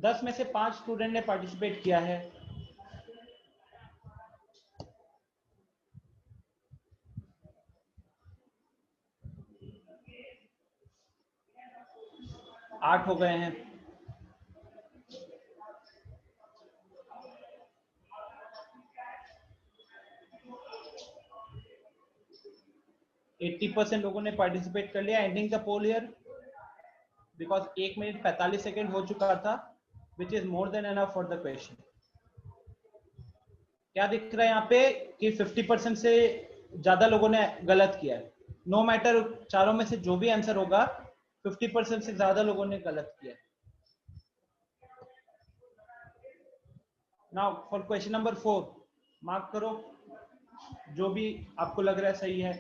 10 में से 5 स्टूडेंट ने पार्टिसिपेट किया है। आठ हो गए हैं। %80% लोगों ने पार्टिसिपेट कर लिया। Ending the poll here because 1 minute 45 second हो चुका था, which is more than enough for the question. क्या दिख रहा है यहाँ पे कि 50% से ज्यादा लोगों ने गलत किया है। नो मैटर चारों में से जो भी आंसर होगा 50% से ज्यादा लोगों ने गलत किया है। Now for question number 4 mark करो जो भी आपको लग रहा है सही है।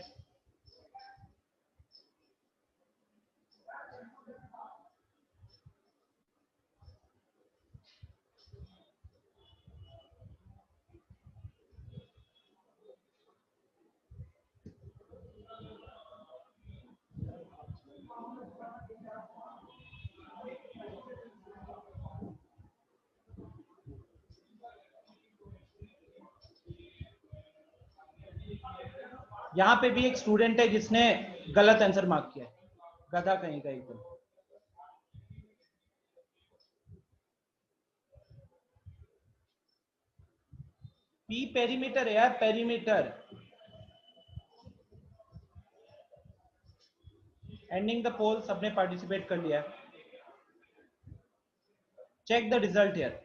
यहां पे भी एक स्टूडेंट है जिसने गलत आंसर मार्क किया है, गधा कहीं का एकदम। पी पेरीमीटर है यार, पेरीमीटर। एंडिंग द पोल, सबने पार्टिसिपेट कर लिया। Check the result here.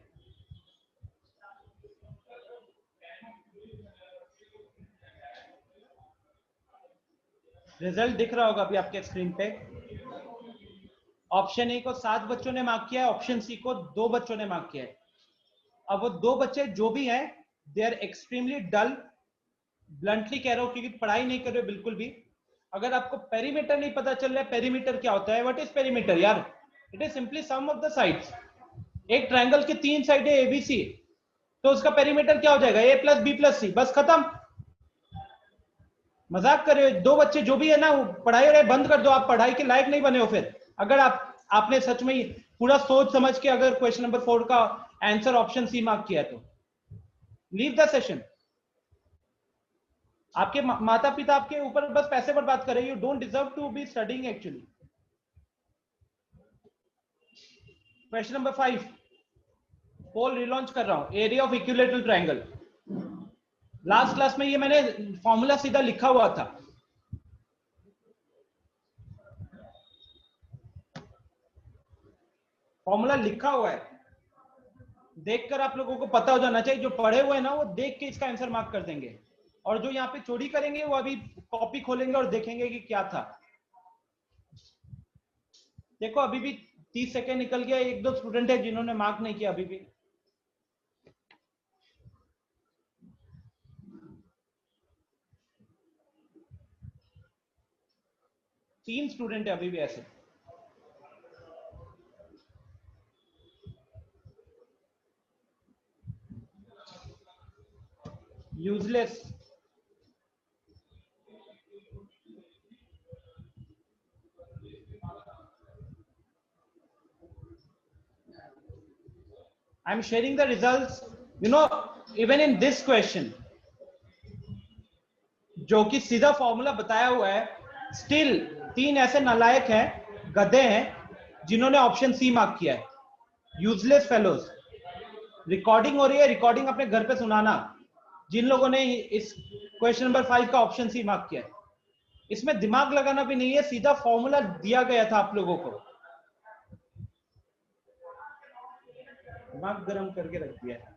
Result दिख रहा होगा अभी आपके स्क्रीन पे। ऑप्शन ए को 7 बच्चों ने मार्क किया है, ऑप्शन सी को 2 बच्चों ने मार्क किया है। अब वो 2 बच्चे जो भी हैं they are extremely dull, bluntly कह रहा हूं, क्योंकि पढ़ाई नहीं कर रहे बिल्कुल भी। अगर आपको पेरीमीटर नहीं पता चल रहा है, पेरीमीटर क्या होता है, व्हाट इज पेरीमीटर यार? It is simply some of the sides. एक ट्रायंगल की 3 साइड है एबीसी, तो उसका पेरीमीटर क्या हो जाएगा? ए प्लस बी प्लस सी, बस खत्म। मजाक कर रहे हो? 2 बच्चे जो भी है ना, पढ़ाई वढ़ाई बंद कर दो, आप पढ़ाई के लायक नहीं बने हो फिर। अगर आपने सच में पूरा सोच समझ के अगर क्वेश्चन नंबर 4 का आंसर ऑप्शन सी मार्क किया तो लीव द सेशन। आपके माता पिता आपके ऊपर बस पैसे बर्बाद कर रहे हैं। You don't deserve to be studying actually. Question number 5 poll relaunch कर रहा हूं। Area of equilateral triangle. Last class में ये मैंने फॉर्मूला सीधा लिखा हुआ था। फॉर्मूला लिखा हुआ है, देखकर आप लोगों को पता हो जाना चाहिए। जो पढ़े हुए हैं ना वो देख के इसका आंसर मार्क कर देंगे, और जो यहाँ पे चोरी करेंगे वो अभी कॉपी खोलेंगे और देखेंगे कि क्या था। देखो अभी भी 30 सेकेंड निकल गया। 1-2 स्टूडेंट है जिन्होंने मार्क नहीं किया अभी भी। तीन स्टूडेंट है अभी भी ऐसे। Useless. I am sharing the results. You know, even in this question, जो कि सीधा फॉर्मूला बताया हुआ है, स्टिल 3 ऐसे नालायक हैं, गधे हैं, जिन्होंने ऑप्शन सी मार्क किया है। Useless fellows. रिकॉर्डिंग हो रही है, रिकॉर्डिंग अपने घर पे सुनाना, जिन लोगों ने इस क्वेश्चन नंबर 5 का ऑप्शन सी मार्क किया है। इसमें दिमाग लगाना भी नहीं है, सीधा फॉर्मूला दिया गया था आप लोगों को, दिमाग गर्म करके रख दिया है।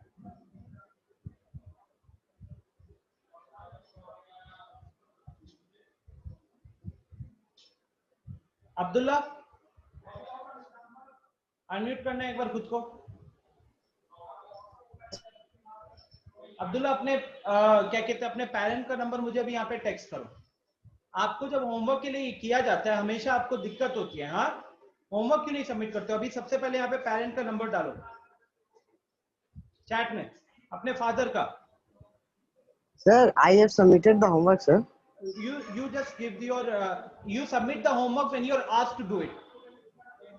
अब्दुल्ला अनम्यूट करना है एक बार खुद को। अब्दुल्ला अपने क्या कहते हैं, अपने पेरेंट का नंबर मुझे अभी यहाँ पे टेक्स्ट करो। आपको जब होमवर्क के लिए किया जाता है हमेशा आपको दिक्कत होती है। हाँ, होमवर्क क्यों नहीं सबमिट करते हो? अभी सबसे पहले यहाँ पे पेरेंट का नंबर डालो चैट में, अपने फादर का। Sir, I have submitted the homework, sir. You just give your you submit the homework when you are asked to do it.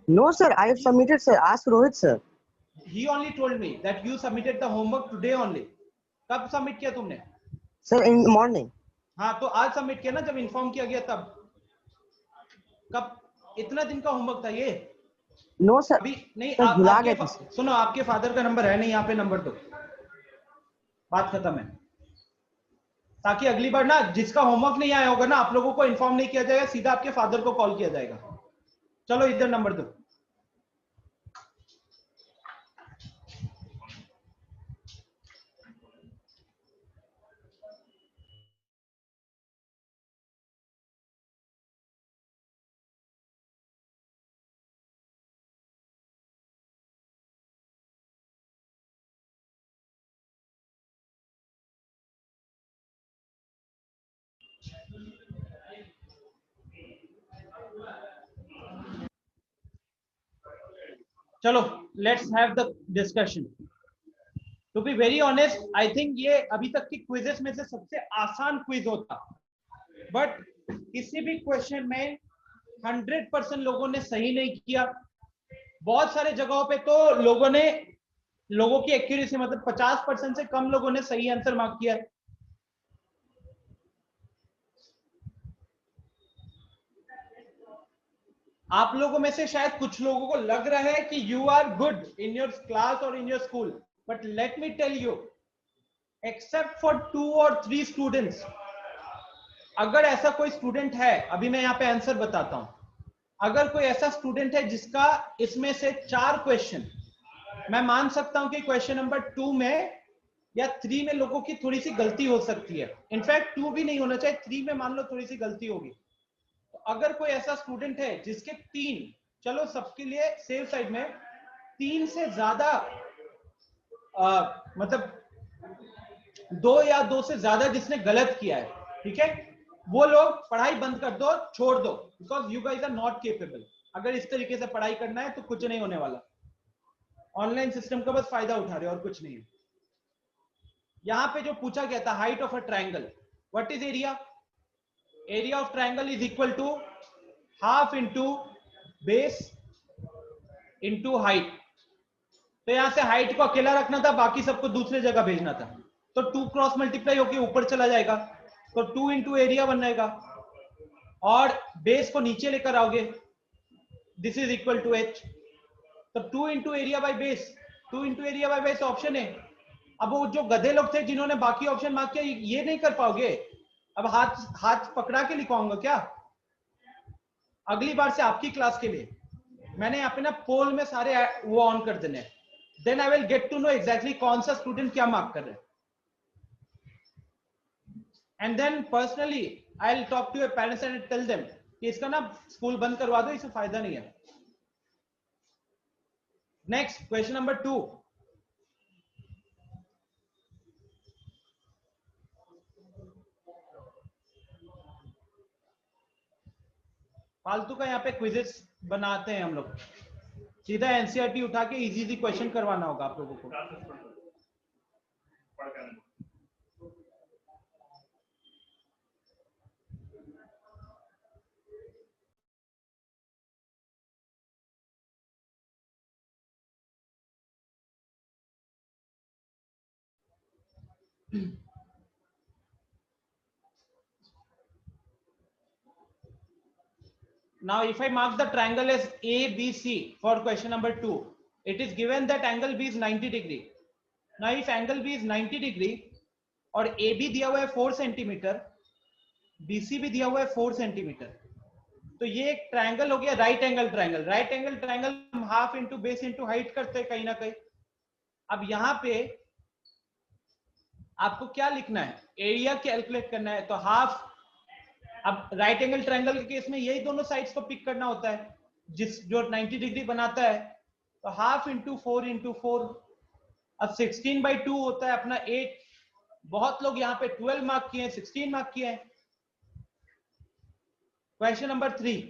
No, sir, I have submitted, sir. Ask Rohit, sir. He only told me that you submitted the homework today only. कब submit किया तुमने? Sir, in the morning. हाँ तो आज submit किया ना, जब inform किया गया तब. कब? इतना दिन का होमवर्क था ये? No sir. अभी नहीं. सर भुला आपके गए थे सर. सुनो, आपके फादर का नंबर है नहीं यहाँ पे, नंबर दो, बात खत्म है. ताकि अगली बार ना जिसका होमवर्क नहीं आया होगा ना, आप लोगों को इन्फॉर्म नहीं किया जाएगा, सीधा आपके फादर को कॉल किया जाएगा. चलो इधर नंबर दो. चलो let's have the discussion. To be very honest, I think ये अभी तक की क्विजेस में से सबसे आसान क्विज होता, बट किसी भी क्वेश्चन में 100% लोगों ने सही नहीं किया. बहुत सारे जगहों पे तो लोगों की एक्यूरेसी मतलब 50% से कम लोगों ने सही आंसर मार्क किया है. आप लोगों में से शायद कुछ लोगों को लग रहा है कि you are good in your class और in your school, but let me tell you, except for 2 और 3 स्टूडेंट्स, अगर ऐसा कोई स्टूडेंट है, अभी मैं यहाँ पे आंसर बताता हूं, अगर कोई ऐसा स्टूडेंट है जिसका इसमें से 4 क्वेश्चन, मैं मान सकता हूं कि क्वेश्चन नंबर 2 में या 3 में लोगों की थोड़ी सी गलती हो सकती है. इनफैक्ट 2 भी नहीं होना चाहिए, 3 में मान लो थोड़ी सी गलती होगी. तो अगर कोई ऐसा स्टूडेंट है जिसके 3, चलो सबके लिए सेफ साइड में 3 से ज्यादा मतलब 2 या 2 से ज्यादा जिसने गलत किया है, ठीक है, वो लोग पढ़ाई बंद कर दो, छोड़ दो, because you guys are not capable. अगर इस तरीके से पढ़ाई करना है तो कुछ नहीं होने वाला. ऑनलाइन सिस्टम का बस फायदा उठा रहे हो और कुछ नहीं है. यहां पे जो पूछा गया था, height of a triangle, what is area? Area of triangle is equal to half into base into height. तो यहां से हाइट को अकेला रखना था, बाकी सबको दूसरे जगह भेजना था. तो 2 क्रॉस मल्टीप्लाई होकर ऊपर चला जाएगा, तो 2 इंटू एरिया बन जाएगा, और बेस को नीचे लेकर आओगे, this is equal to H. तो 2 into area by base, 2 into area by base option है. अब वो जो गधे लोग थे जिन्होंने बाकी ऑप्शन मार्क किया, ये नहीं कर पाओगे. अब हाथ हाथ पकड़ा के लिखवाऊंगा क्या? अगली बार से आपकी क्लास के लिए मैंने यहाँ पे ना पोल में सारे वो ऑन कर देने, then I will get to know exactly कौन सा स्टूडेंट क्या मार्क कर रहे हैं. And then personally I will talk to your parents and tell them कि इसका ना स्कूल बंद करवा दो, इससे फायदा नहीं है. Next question number 2. फालतू का यहाँ पे क्विजेस बनाते हैं हम लोग, सीधा एनसीईआरटी उठा के इजी इजी क्वेश्चन करवाना होगा आप लोगों को. Now, if I mark the triangle as ABC for question number 2, it is given that angle B is 90 degree. Now, if angle B is 90 degree और AB दिया हुआ है 4 सेंटीमीटर, BC भी दिया हुआ है 4 सेंटीमीटर, तो ये एक ट्रायंगल हो गया right angle triangle. Right angle triangle हम half into base into height करते हैं कहीं ना कहीं. अब यहाँ पे आपको क्या लिखना है? एरिया कैलकुलेट करना है, तो हाफ. अब राइट एंगल ट्रायंगल के केस में यही दोनों साइड्स को पिक करना होता है, जिस जो 90 डिग्री बनाता है. तो हाफ इंटू 4 इंटू 4. अब 16/2 होता है अपना 8. बहुत लोग यहाँ पे 12 मार्क किए हैं, 16 मार्क किए हैं. Question number 3.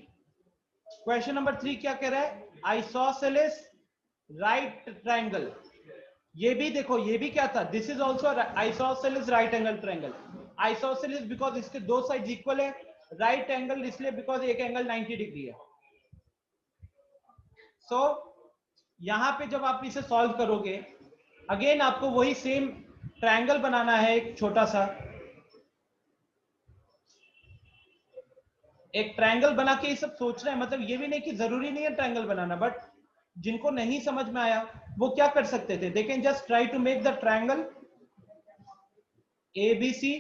क्वेश्चन नंबर 3 क्या कह रहा है? Isosceles right triangle. ये भी देखो, ये भी क्या था? This is also isosceles right angle triangle. Isosceles because इसके दो साइड इक्वल है, राइट एंगल इसलिए बिकॉज एक एंगल 90 डिग्री है. सो यहां पे जब आप इसे सॉल्व करोगे, अगेन आपको वही सेम ट्रायंगल बनाना है, एक छोटा सा एक ट्रायंगल बना के ये सब सोचना है। मतलब ये भी नहीं कि जरूरी नहीं है ट्रायंगल बनाना, बट जिनको नहीं समझ में आया वो क्या कर सकते थे, they can just try to make the triangle ABC,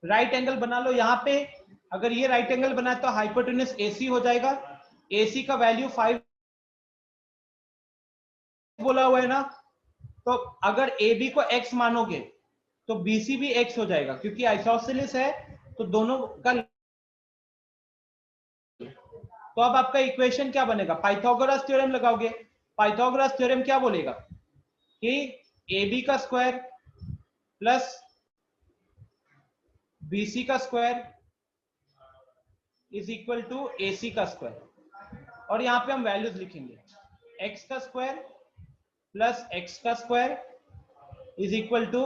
right angle बना लो यहां पे। अगर ये राइट एंगल बना है तो हाइपोटेन्यूज एसी हो जाएगा। एसी का वैल्यू 5 बोला हुआ है ना, तो अगर ए बी को x मानोगे तो BC भी x हो जाएगा, क्योंकि आइसोसेलेस है तो दोनों का। तो अब आपका इक्वेशन क्या बनेगा, पाइथागोरस थ्योरम लगाओगे। पाइथागोरस थ्योरम क्या बोलेगा कि AB का स्क्वायर प्लस BC का square is equal to AC का स्क्वायर। और यहां पे हम वैल्यूज लिखेंगे, x का स्क्वायर प्लस x का स्क्वायर इज इक्वल टू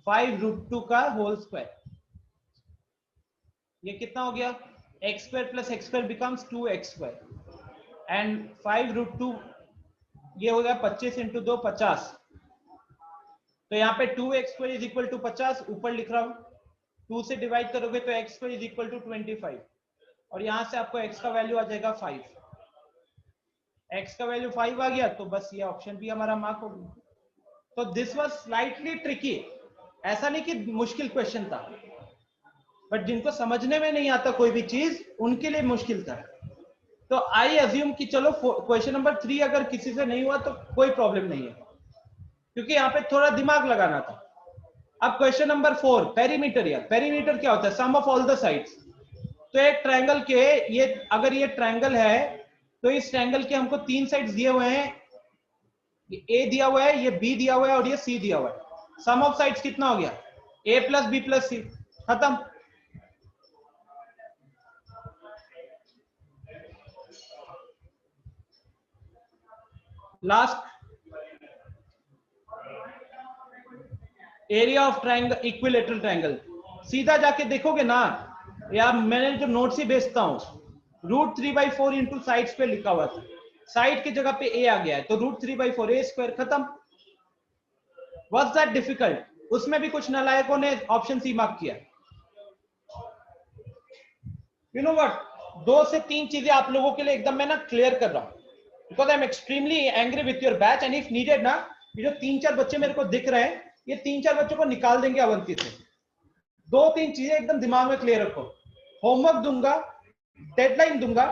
5√2 का होल स्क्वायर। ये कितना हो गया, x square plus x square becomes 2x square and 5√2 ये हो गया 25 इंटू 2 50। तो यहाँ पे 2x square is equal to 50 ऊपर लिख रहा हूं, 2 से डिवाइड करोगे तो x square is equal to 25 और यहां से आपको x का वैल्यू आ जाएगा 5। x का वैल्यू 5 आ गया तो बस ये ऑप्शन भी हमारा मार्क हो गया। तो दिस वाज स्लाइटली ट्रिकी, ऐसा नहीं कि मुश्किल क्वेश्चन था, बट जिनको समझने में नहीं आता कोई भी चीज उनके लिए मुश्किल था। तो आई अज्यूम कि चलो क्वेश्चन नंबर 3 अगर किसी से नहीं हुआ तो कोई प्रॉब्लम नहीं है, क्योंकि यहाँ पे थोड़ा दिमाग लगाना था। अब क्वेश्चन नंबर 4, पेरीमीटर। यार पेरीमीटर क्या होता है, सम ऑफ ऑल द साइड्स। तो एक ट्रायंगल के ये अगर ये ट्रायंगल है तो इस ट्रायंगल के हमको 3 साइड्स दिए हुए हैं, ये A दिया हुआ है, ये B दिया हुआ है और ये C दिया हुआ है। सम ऑफ साइड्स कितना हो गया, A plus B plus C, खत्म। Last, area of triangle, equilateral triangle. सीधा जाके देखोगे ना यार, मैंने जो नोट्स ही भेजता हूं, √3/4 इंटू साइड्स पे लिखा हुआ था, साइड की जगह पे A आ गया है तो √3/4 A स्क्वायर, खत्म। Was that difficult? उसमें भी कुछ नालायकों ने ऑप्शन सी मार्क किया। यू नो व्हाट, 2 से 3 चीजें आप लोगों के लिए एकदम मैं ना क्लियर कर रहा हूं, because I am extremely angry with your batch and if needed ना, ये जो 3-4 बच्चे मेरे को दिख रहे हैं, ये 3-4 बच्चों को निकाल देंगे अवंती से। 2-3 चीजें एकदम दिमाग में क्लियर रखो। होमवर्क दूंगा, डेडलाइन दूंगा,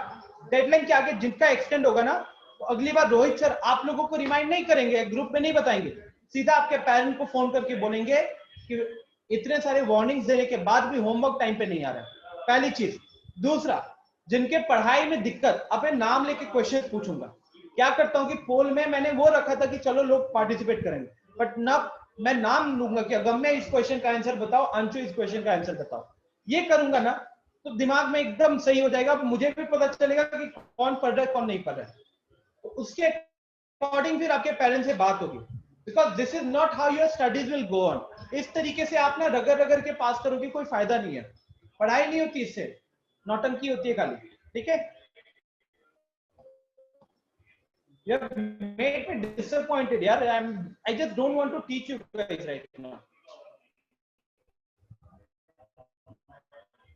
डेडलाइन के आगे जिनका एक्सटेंड होगा ना, तो अगली बार रोहित सर आप लोगों को रिमाइंड नहीं करेंगे, ग्रुप में नहीं बताएंगे, सीधा आपके पेरेंट को फोन करके बोलेंगे कि इतने सारे वार्निंग्स देने के बाद भी होमवर्क टाइम पे नहीं आ रहा है, पहली चीज। दूसरा, जिनके पढ़ाई में दिक्कत, अपने नाम लेके क्वेश्चन पूछूंगा। क्या करता हूं कि पोल में मैंने वो रखा था कि चलो लोग पार्टिसिपेट करेंगे, बट ना मैं नाम लूंगा कि अगर मैं इस क्वेश्चन का आंसर बताओ, अंशु इस क्वेश्चन का आंसर बताओ। ये करूंगा ना तो दिमाग में एकदम सही हो जाएगा, मुझे भी पता चलेगा कि कौन पढ़ रहा है कौन नहीं पढ़ रहा है। तो उसके अकॉर्डिंग फिर आपके पेरेंट्स से बात होगी, because this is not how your studies will go on. इस तरीके से आप ना रगड़ रगड़ के पास करोगे, कोई फायदा नहीं है, पढ़ाई नहीं होती इससे, नौटंकी होती है खाली। ठीक है, you have made me disappointed yaar, I just don't want to teach you guys right now,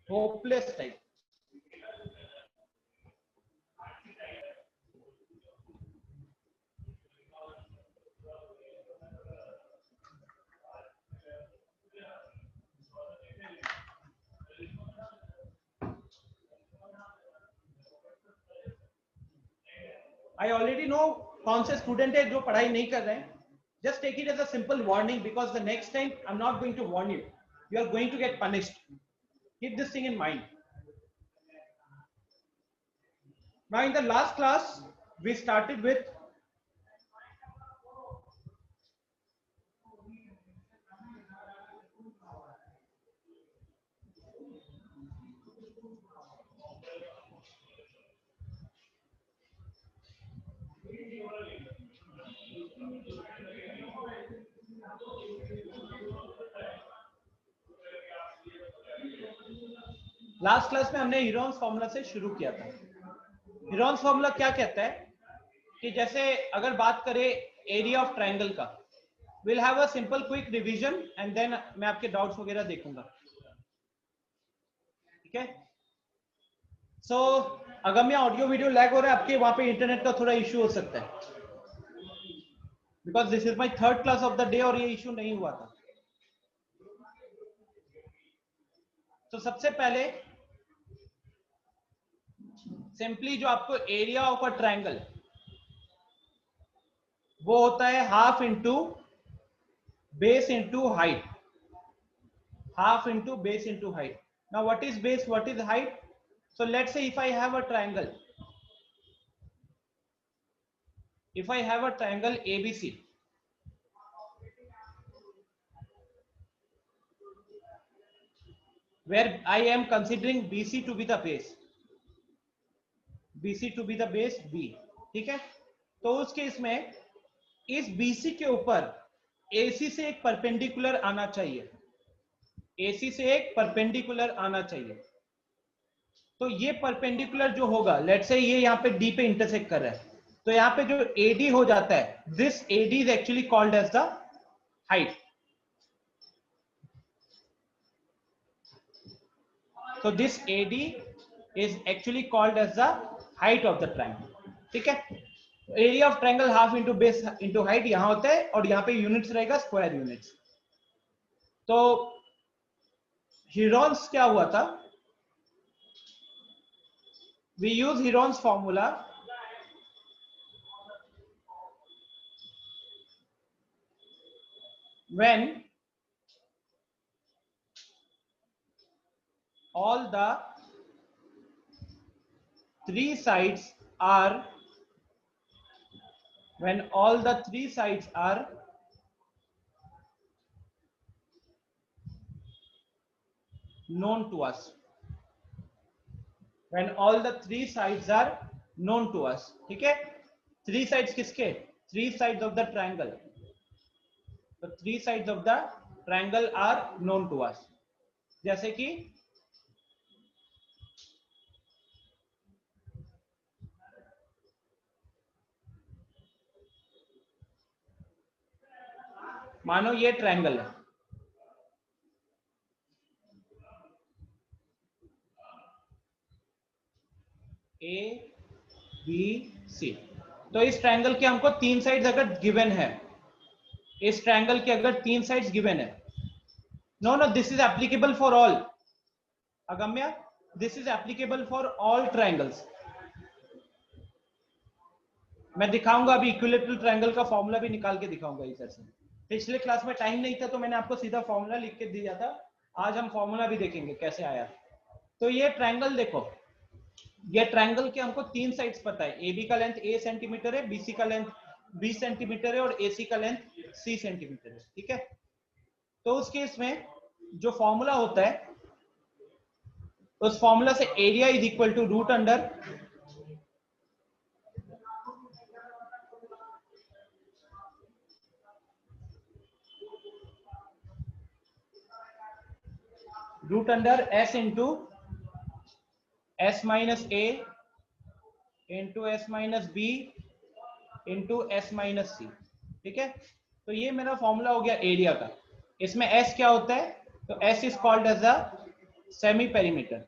hopeless type. I already know कौन से स्टूडेंट है जो पढ़ाई नहीं कर रहे हैं। Just take it as a simple warning, because the next time I'm not going to warn you, you are going to get punished. Keep this thing in mind. Now in the last class we started with में हमने Heron's formula से शुरू किया था। Heron's formula क्या कहता है कि जैसे अगर बात करें एरिया ऑफ ट्रायंगल का, will have a simple quick revision and then मैं आपके डाउट्स वगैरह देखूंगा, ठीक है। So Agamya audio video lag हो रहा है आपके, वहां पे इंटरनेट का थोड़ा इश्यू हो सकता है, because this is my third class of the day और ये इश्यू नहीं हुआ था। तो सबसे पहले सिंपली जो आपको एरिया ऑफ अ ट्रायंगल वो होता है half into base into height, half into base into height. Now what is base, what is height? So let's say if I have a triangle, if I have a triangle ABC, where I am considering BC to be the base, BC to be the base B, ठीक है। तो उस case में इस BC के ऊपर AC से एक परपेंडिकुलर आना चाहिए, AC से एक परपेंडिकुलर आना चाहिए। तो ये परपेंडिकुलर जो होगा, लेट्स से ये यहाँ पे डी पे इंटरसेक्ट कर रहा है, तो यहाँ पे जो AD हो जाता है, this AD is actually called as the height. So this AD is actually called as the height of the triangle, ठीक है। Area of triangle half into base into height यहां होता है, और यहाँ पे यूनिट्स रहेगा स्क्वायर यूनिट्स। तो हीरोन्स क्या हुआ था, we use Heron's formula when all the three sides are known to us, when all the three sides are known to us, ठीक है। थ्री साइड्स किसके, three sides of the triangle, तो three sides of the triangle are known to us. जैसे कि मानो ये triangle है, ए B सी, तो इस ट्रायंगल के हमको तीन साइड्स अगर गिवन है, इस ट्रायंगल के अगर तीन साइड्स गिवन है, no no this is applicable for all, Agamya this is applicable for all triangles. मैं दिखाऊंगा अभी इक्विलैटरल ट्रायंगल का फॉर्मूला भी निकाल के दिखाऊंगा इधर से। पिछले क्लास में टाइम नहीं था तो मैंने आपको सीधा फॉर्मूला लिख के दिया था, आज हम फॉर्मूला भी देखेंगे कैसे आया। तो ये ट्रायंगल देखो, ये ट्रायंगल के हमको तीन साइड्स पता है, ए बी का लेंथ ए सेंटीमीटर है, बीसी का लेंथ 20 सेंटीमीटर है, और एसी का लेंथ सी सेंटीमीटर है, ठीक है। तो उस केस में जो फॉर्मूला होता है, उस फॉर्मूला से area is equal to root under S into S minus A into S minus B into S minus C, ठीक है। तो ये मेरा फॉर्मूला हो गया एरिया का। इसमें S क्या होता है, तो S is called as a semi perimeter,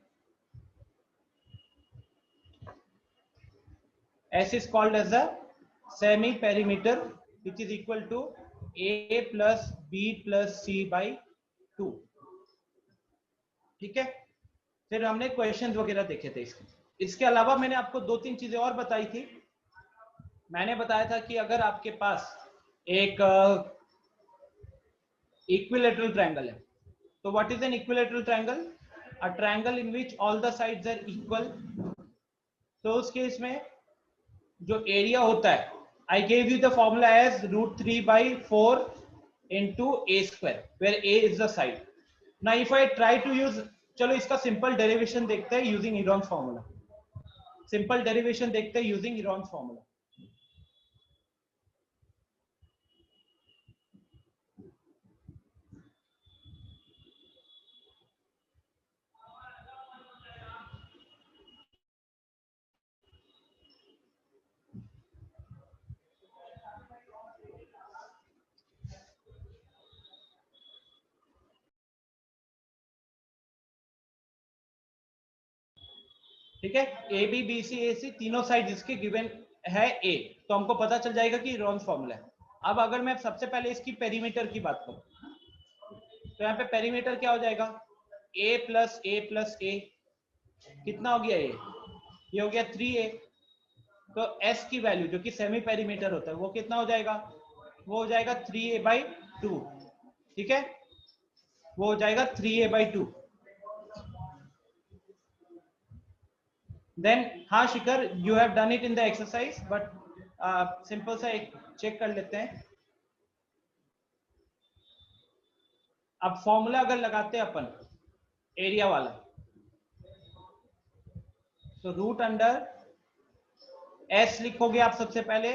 S is called as a semi perimeter which is equal to A plus B plus C by 2, ठीक है। फिर हमने क्वेश्चंस वगैरह देखे थे इसके अलावा मैंने आपको दो तीन चीजें और बताई थी। मैंने बताया था कि अगर आपके पास एक इक्विलैटरल ट्रायंगल है, तो what is an equilateral triangle, a triangle in which all the sides are equal. तो उस केस में जो एरिया होता है, I gave you the formula as √3/4 into a square, where a is the side. Now if I try to use, चलो इसका simple derivation देखते हैं using Heron's formula, simple derivation देखते हैं यूजिंग हीरोन्स फॉर्मूला। ठीक है, ए बी बी सी ए सी तीनों side जिसके गिवन है ए, तो हमको पता चल जाएगा कि रॉन्स फॉर्मूला है। अब अगर मैं सबसे पहले इसकी पेरीमीटर की बात करूं, तो यहाँ पे पेरीमीटर क्या हो जाएगा, ए प्लस ए, कितना हो गया ये हो गया 3a। तो s की वैल्यू जो कि सेमी पेरीमीटर होता है वो कितना हो जाएगा, वो हो जाएगा 3a/2। ठीक है, वो हो जाएगा 3a/2। देन हाँ Shikhar, you have done it in the exercise, but simple सा एक चेक कर लेते हैं। अब फॉर्मूला अगर लगाते हैं अपन एरिया वाला, तो रूट अंडर एस लिखोगे आप सबसे पहले,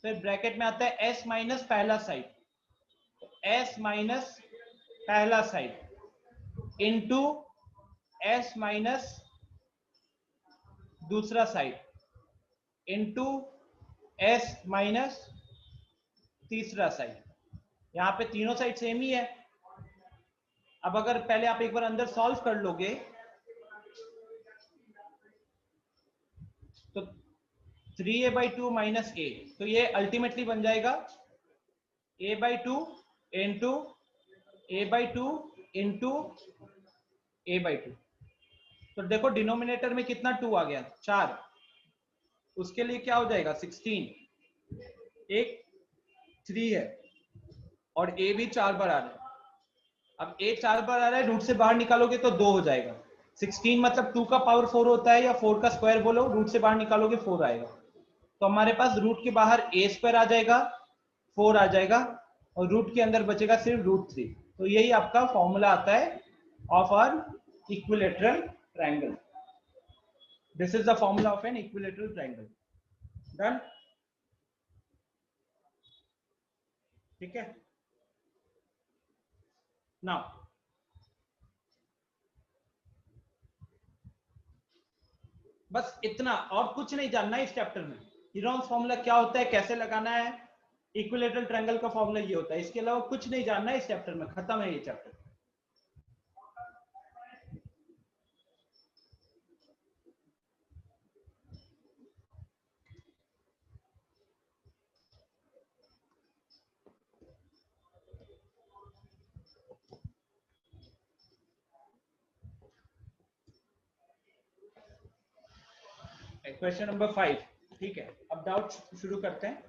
फिर ब्रैकेट में आता है एस माइनस पहला साइड, एस माइनस पहला साइड इंटू एस माइनस दूसरा साइड इंटू एस माइनस तीसरा साइड। यहां पे तीनों साइड सेम ही है। अब अगर पहले आप एक बार अंदर सॉल्व कर लोगे तो 3a/2 माइनस ए, तो ये अल्टीमेटली बन जाएगा a/2 into a/2 into a/2। तो देखो डिनोमिनेटर में कितना 2 आ गया, 4, उसके लिए क्या हो जाएगा 16, एक 3 है और a भी 4 बार आ रहा है। अब a 4 बार आ रहा है, रूट से बाहर निकालोगे तो 2 हो जाएगा। 16 मतलब 2 का पावर 4 होता है, या 4 का स्क्वायर बोलो, रूट से बाहर निकालोगे 4 आएगा। तो हमारे पास रूट के बाहर a स्क्वायर आ जाएगा, 4 आ जाएगा, और रूट के अंदर बचेगा सिर्फ √3। तो यही आपका फॉर्मूला आता है of our equilateral triangle. This is the formula of an equilateral triangle. Done, ठीक है। नाउ बस इतना, और कुछ नहीं जानना है इस चैप्टर में। हीरोन्स फॉर्मूला क्या होता है, कैसे लगाना है, इक्विलेटरल ट्रायंगल का फॉर्मूला ये होता है, इसके अलावा कुछ नहीं जानना है इस चैप्टर में। खत्म है ये चैप्टर। क्वेश्चन नंबर 5, ठीक है। अब डाउट शुरू करते हैं।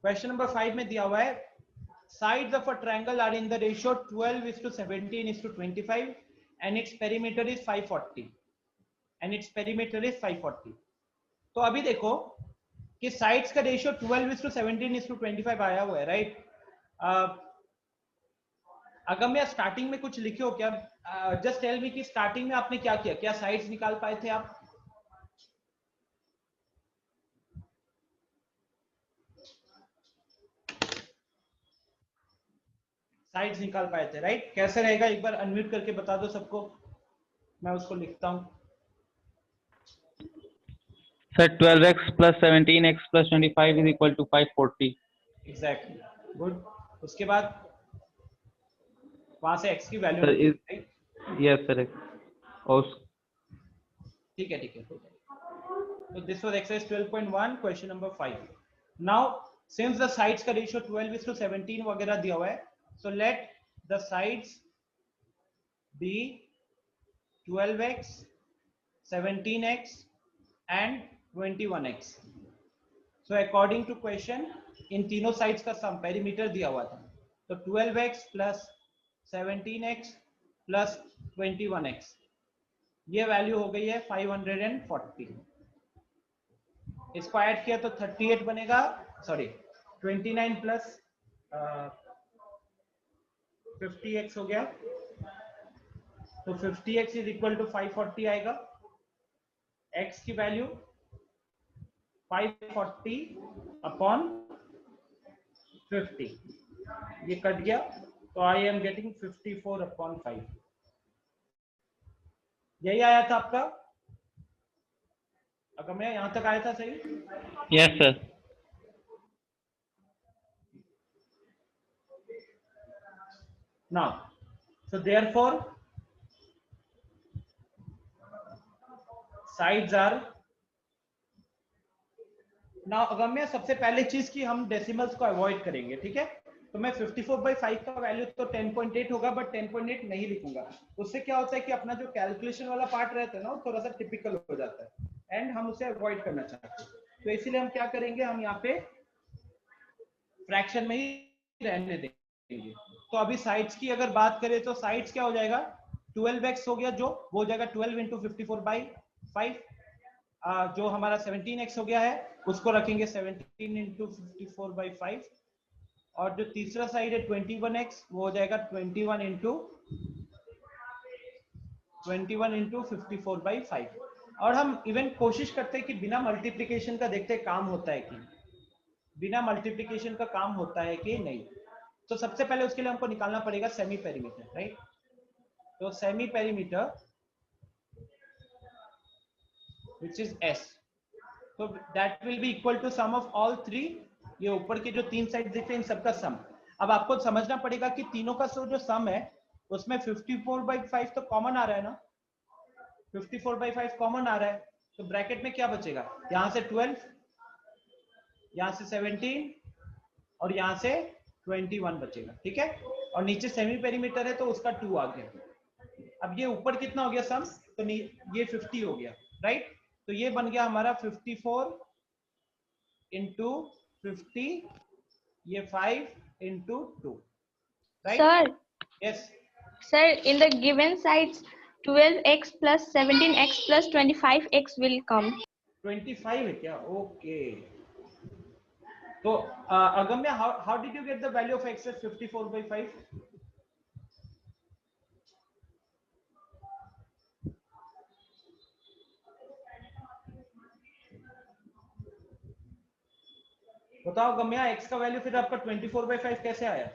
क्वेश्चन नंबर 5 में दिया हुआ है, sides of a triangle are in the ratio 12:17:25 and its perimeter is 540। तो अभी देखो कि साइड्स का रेशियो 12:17:25 आया हुआ है, राइट। अगर मैं स्टार्टिंग में कुछ लिखे हो क्या, जस्ट टेल मी कि स्टार्टिंग में आपने क्या किया, क्या साइड्स निकाल पाए थे आप? साइड्स निकाल पाए थे, राइट। कैसे रहेगा एक बार अनम्यूट करके बता दो सबको, मैं उसको लिखता हूं। Sir 12x plus 17x plus 25 is equal to 540। Exactly, good. उसके बाद वहां से x की वैल्यू सर निकाल, इज राइट। Yes sir. और ठीक है, ठीक है। So this was exercise 12.1 question number 5. Now since the sides का ratio 12:17 वगैरह दिया हुआ है, so let the sides be 12x, 17x and 21x. So according to question इन तीनों sides का सम पेरीमीटर दिया हुआ था, तो 12x plus 17x plus 21x, ये वैल्यू हो गई है 540। इसको ऐड किया तो 38 बनेगा, सॉरी 29 प्लस 50x हो गया, तो 50x इज इक्वल टू 540 आएगा। x की वैल्यू 540 अपॉन 50, ये कट गया, तो आई एम गेटिंग 54/5। यही आया था आपका, अगर मैं यहां तक आया था सही? Yes sir. Now so therefore sides are ना अगम्य। सबसे पहले चीज की हम डेसिमल्स को अवॉइड करेंगे, ठीक है। तो मैं 54/5 का वैल्यू तो 10.8 होगा, बट 10.8 नहीं लिखूंगा। उससे क्या होता है कि अपना जो कैलकुलेशन वाला पार्ट रहता है ना, वो थोड़ा सा टिपिकल हो जाता है एंड हम उसे अवॉइड करना चाहते हैं। तो इसीलिए हम क्या करेंगे, हम यहाँ पे फ्रैक्शन में ही रहने देंगे। तो अभी साइड्स की अगर बात करें तो साइड्स क्या हो जाएगा, 12x हो गया, जो वो हो जाएगा 12 इंटू 54/5। जो हमारा 17x हो गया है उसको रखेंगे 17 इंटू 54/5। और जो तीसरा साइड है 21x, वो हो जाएगा 21 इंटू 54/5। और हम इवन कोशिश करते हैं कि बिना मल्टीप्लिकेशन का देखते हैं काम होता है कि बिना मल्टीप्लिकेशन का काम होता है कि नहीं। तो सबसे पहले उसके लिए हमको निकालना पड़ेगा सेमी पेरीमीटर, राइट। तो semi perimeter which is S, तो that will be equal to sum of all three। ये ऊपर के जो तीन साइड दिख रहे हैं इन सबका सम। अब आपको समझना पड़ेगा कि तीनों का जो सम है उसमें 54/5 तो कॉमन आ रहा है ना, 54/5 कॉमन आ रहा है। तो ब्रैकेट में क्या बचेगा, यहां से 12, यहां से 17 और यहां से 21 बचेगा, ठीक है। और नीचे सेमी पेरीमीटर है तो उसका 2 आ गया। अब ये ऊपर कितना हो गया सम, तो ये 50 हो गया, राइट। तो ये बन गया हमारा 54 इंटू 50, ये 5 into 2, right. Sir, yes sir, in the given sides, 12x plus 17x plus 25x will come. 25 है क्या, ओके। तो Agamya, how did you get the value of x as 54/5? बताओ गम्या, x का वैल्यू फिर आपका 24/5 कैसे आया?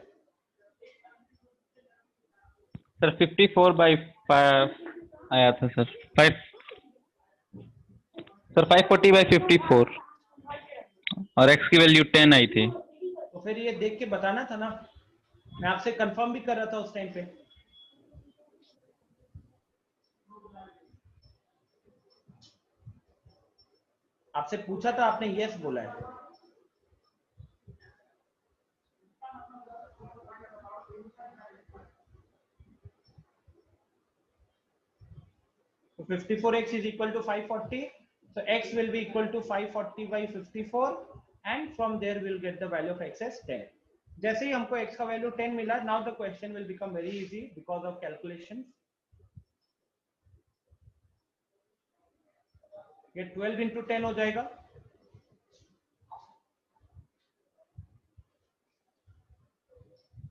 सर 54/5 आया था सर। 540/54 और x की वैल्यू 10 आई थी। तो फिर ये देख के बताना था ना, मैं आपसे कंफर्म भी कर रहा था उस टाइम पे। आपसे पूछा था, आपने यस बोला है। So 54x is equal to 540. So x will be equal to 540/54 and from there we'll get the value of x as 10. जैसे ही हमको x का वैल्यू 10 मिला, now the question will become very easy because of calculations. ये 12 into 10 हो जाएगा।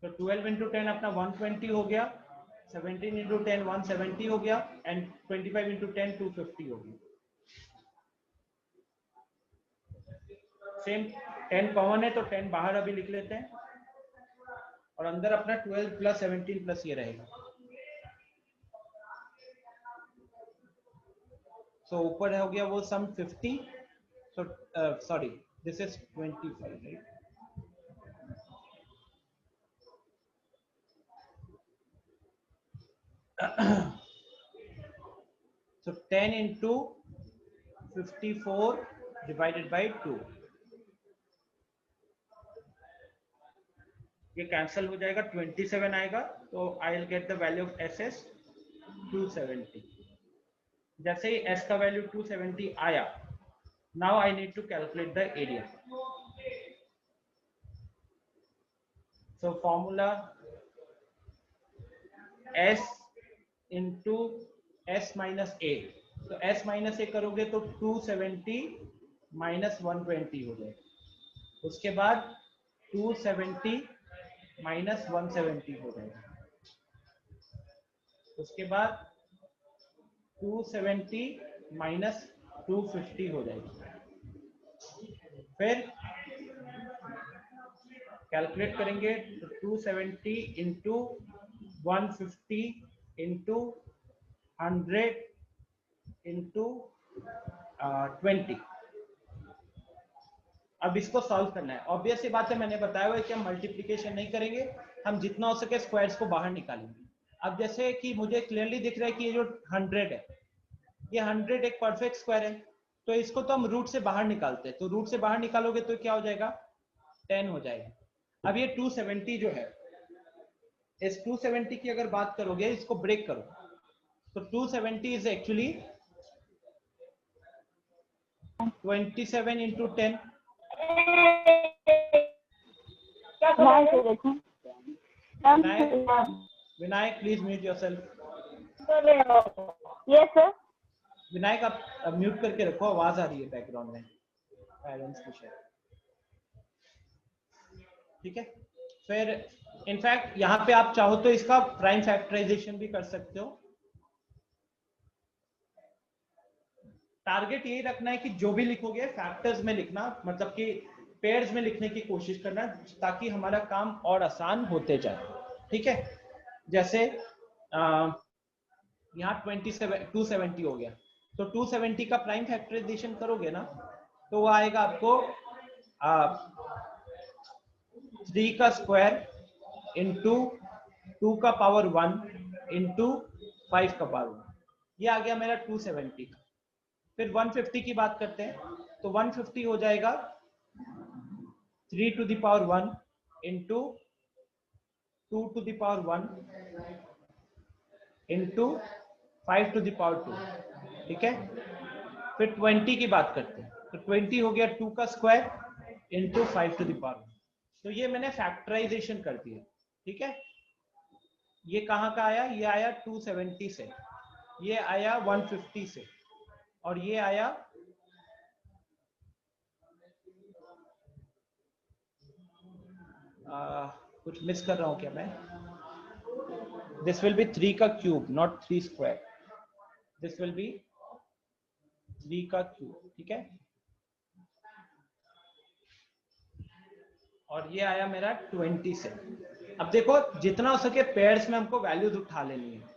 तो 12 into 10 अपना 120 हो गया, 17 into 10 170 हो गया एंड 25 into 10 250 हो गया। सेम 10 कॉमन है तो 10 बाहर अभी लिख लेते हैं और अंदर अपना 12 प्लस 17 प्लस ये रहेगा। तो ऊपर हो गया वो सम 50, so sorry, this is 25, right? So 10 into 54 divided by 2, ये कैंसिल हो जाएगा, 27 आएगा। तो I will get the value of S S 270। जैसे ही s का वैल्यू 270 आया, now I need to calculate the area. So formula s into s minus A. तो s माइनस ए करोगे तो 270 माइनस 120 हो जाएगा। उसके बाद 270 माइनस 170 हो जाएगा। उसके बाद 270 माइनस 250 हो जाएगी। फिर कैलकुलेट करेंगे तो 270 इंटू 150 इंटू 100 इंटू 20। अब इसको सॉल्व करना है। ऑब्वियस सी बात है, मैंने बताया हुआ है कि हम मल्टीप्लिकेशन नहीं करेंगे, हम जितना हो सके स्क्वायर्स को बाहर निकालेंगे। अब जैसे कि मुझे क्लियरली दिख रहा है कि ये जो 100 है, ये 100 एक परफेक्ट स्क्वायर है, तो इसको तो हम रूट से बाहर निकालते हैं, तो रूट से बाहर निकालोगे तो क्या हो जाएगा 10 हो जाएगा। अब ये 270 जो है, इस 270 की अगर बात करोगे, इसको ब्रेक करो, तो 270 is actually 27 into 10। Vinayak please mute yourself. Yes sir. Vinayak आप म्यूट करके रखो, आवाज आ रही है बैकग्राउंड में पेरेंट्स की शायद। ठीक है, फिर इनफैक्ट यहाँ पे आप चाहो तो इसका प्राइम फैक्टराइजेशन भी कर सकते हो। टारगेट यही रखना है कि जो भी लिखोगे फैक्टर्स में लिखना, मतलब कि पेयर्स में लिखने की कोशिश करना, ताकि हमारा काम और आसान होते जाए। ठीक है, जैसे यहाँ 270 हो गया, तो 270 का प्राइम फैक्टराइजेशन करोगे ना, तो वो आएगा आपको 3 का स्क्वायर इंटू 2 का पावर 1 इंटू 5 का पावर 1, ये आ गया मेरा 270 का। फिर 150 की बात करते हैं, तो 150 हो जाएगा 3 to the power 1 into 2 to the power 1 into 5 to the power 2। ठीक है, फिर 20 की बात करते हैं, तो 20 हो गया 2 का square into 5 to the power 1। तो ये मैंने फैक्टराइजेशन कर दिया। ठीक है, ये कहाँ का आया, ये आया 270 से, ये आया 150 से, और ये आया कुछ मिस कर रहा हूं क्या मैं? दिस विल बी 3 का cube, not 3 square, this will B 3 का क्यूब। ठीक है, और ये आया मेरा 20 से। अब देखो जितना हो सके पेयर्स में हमको वैल्यूज उठा लेनी है।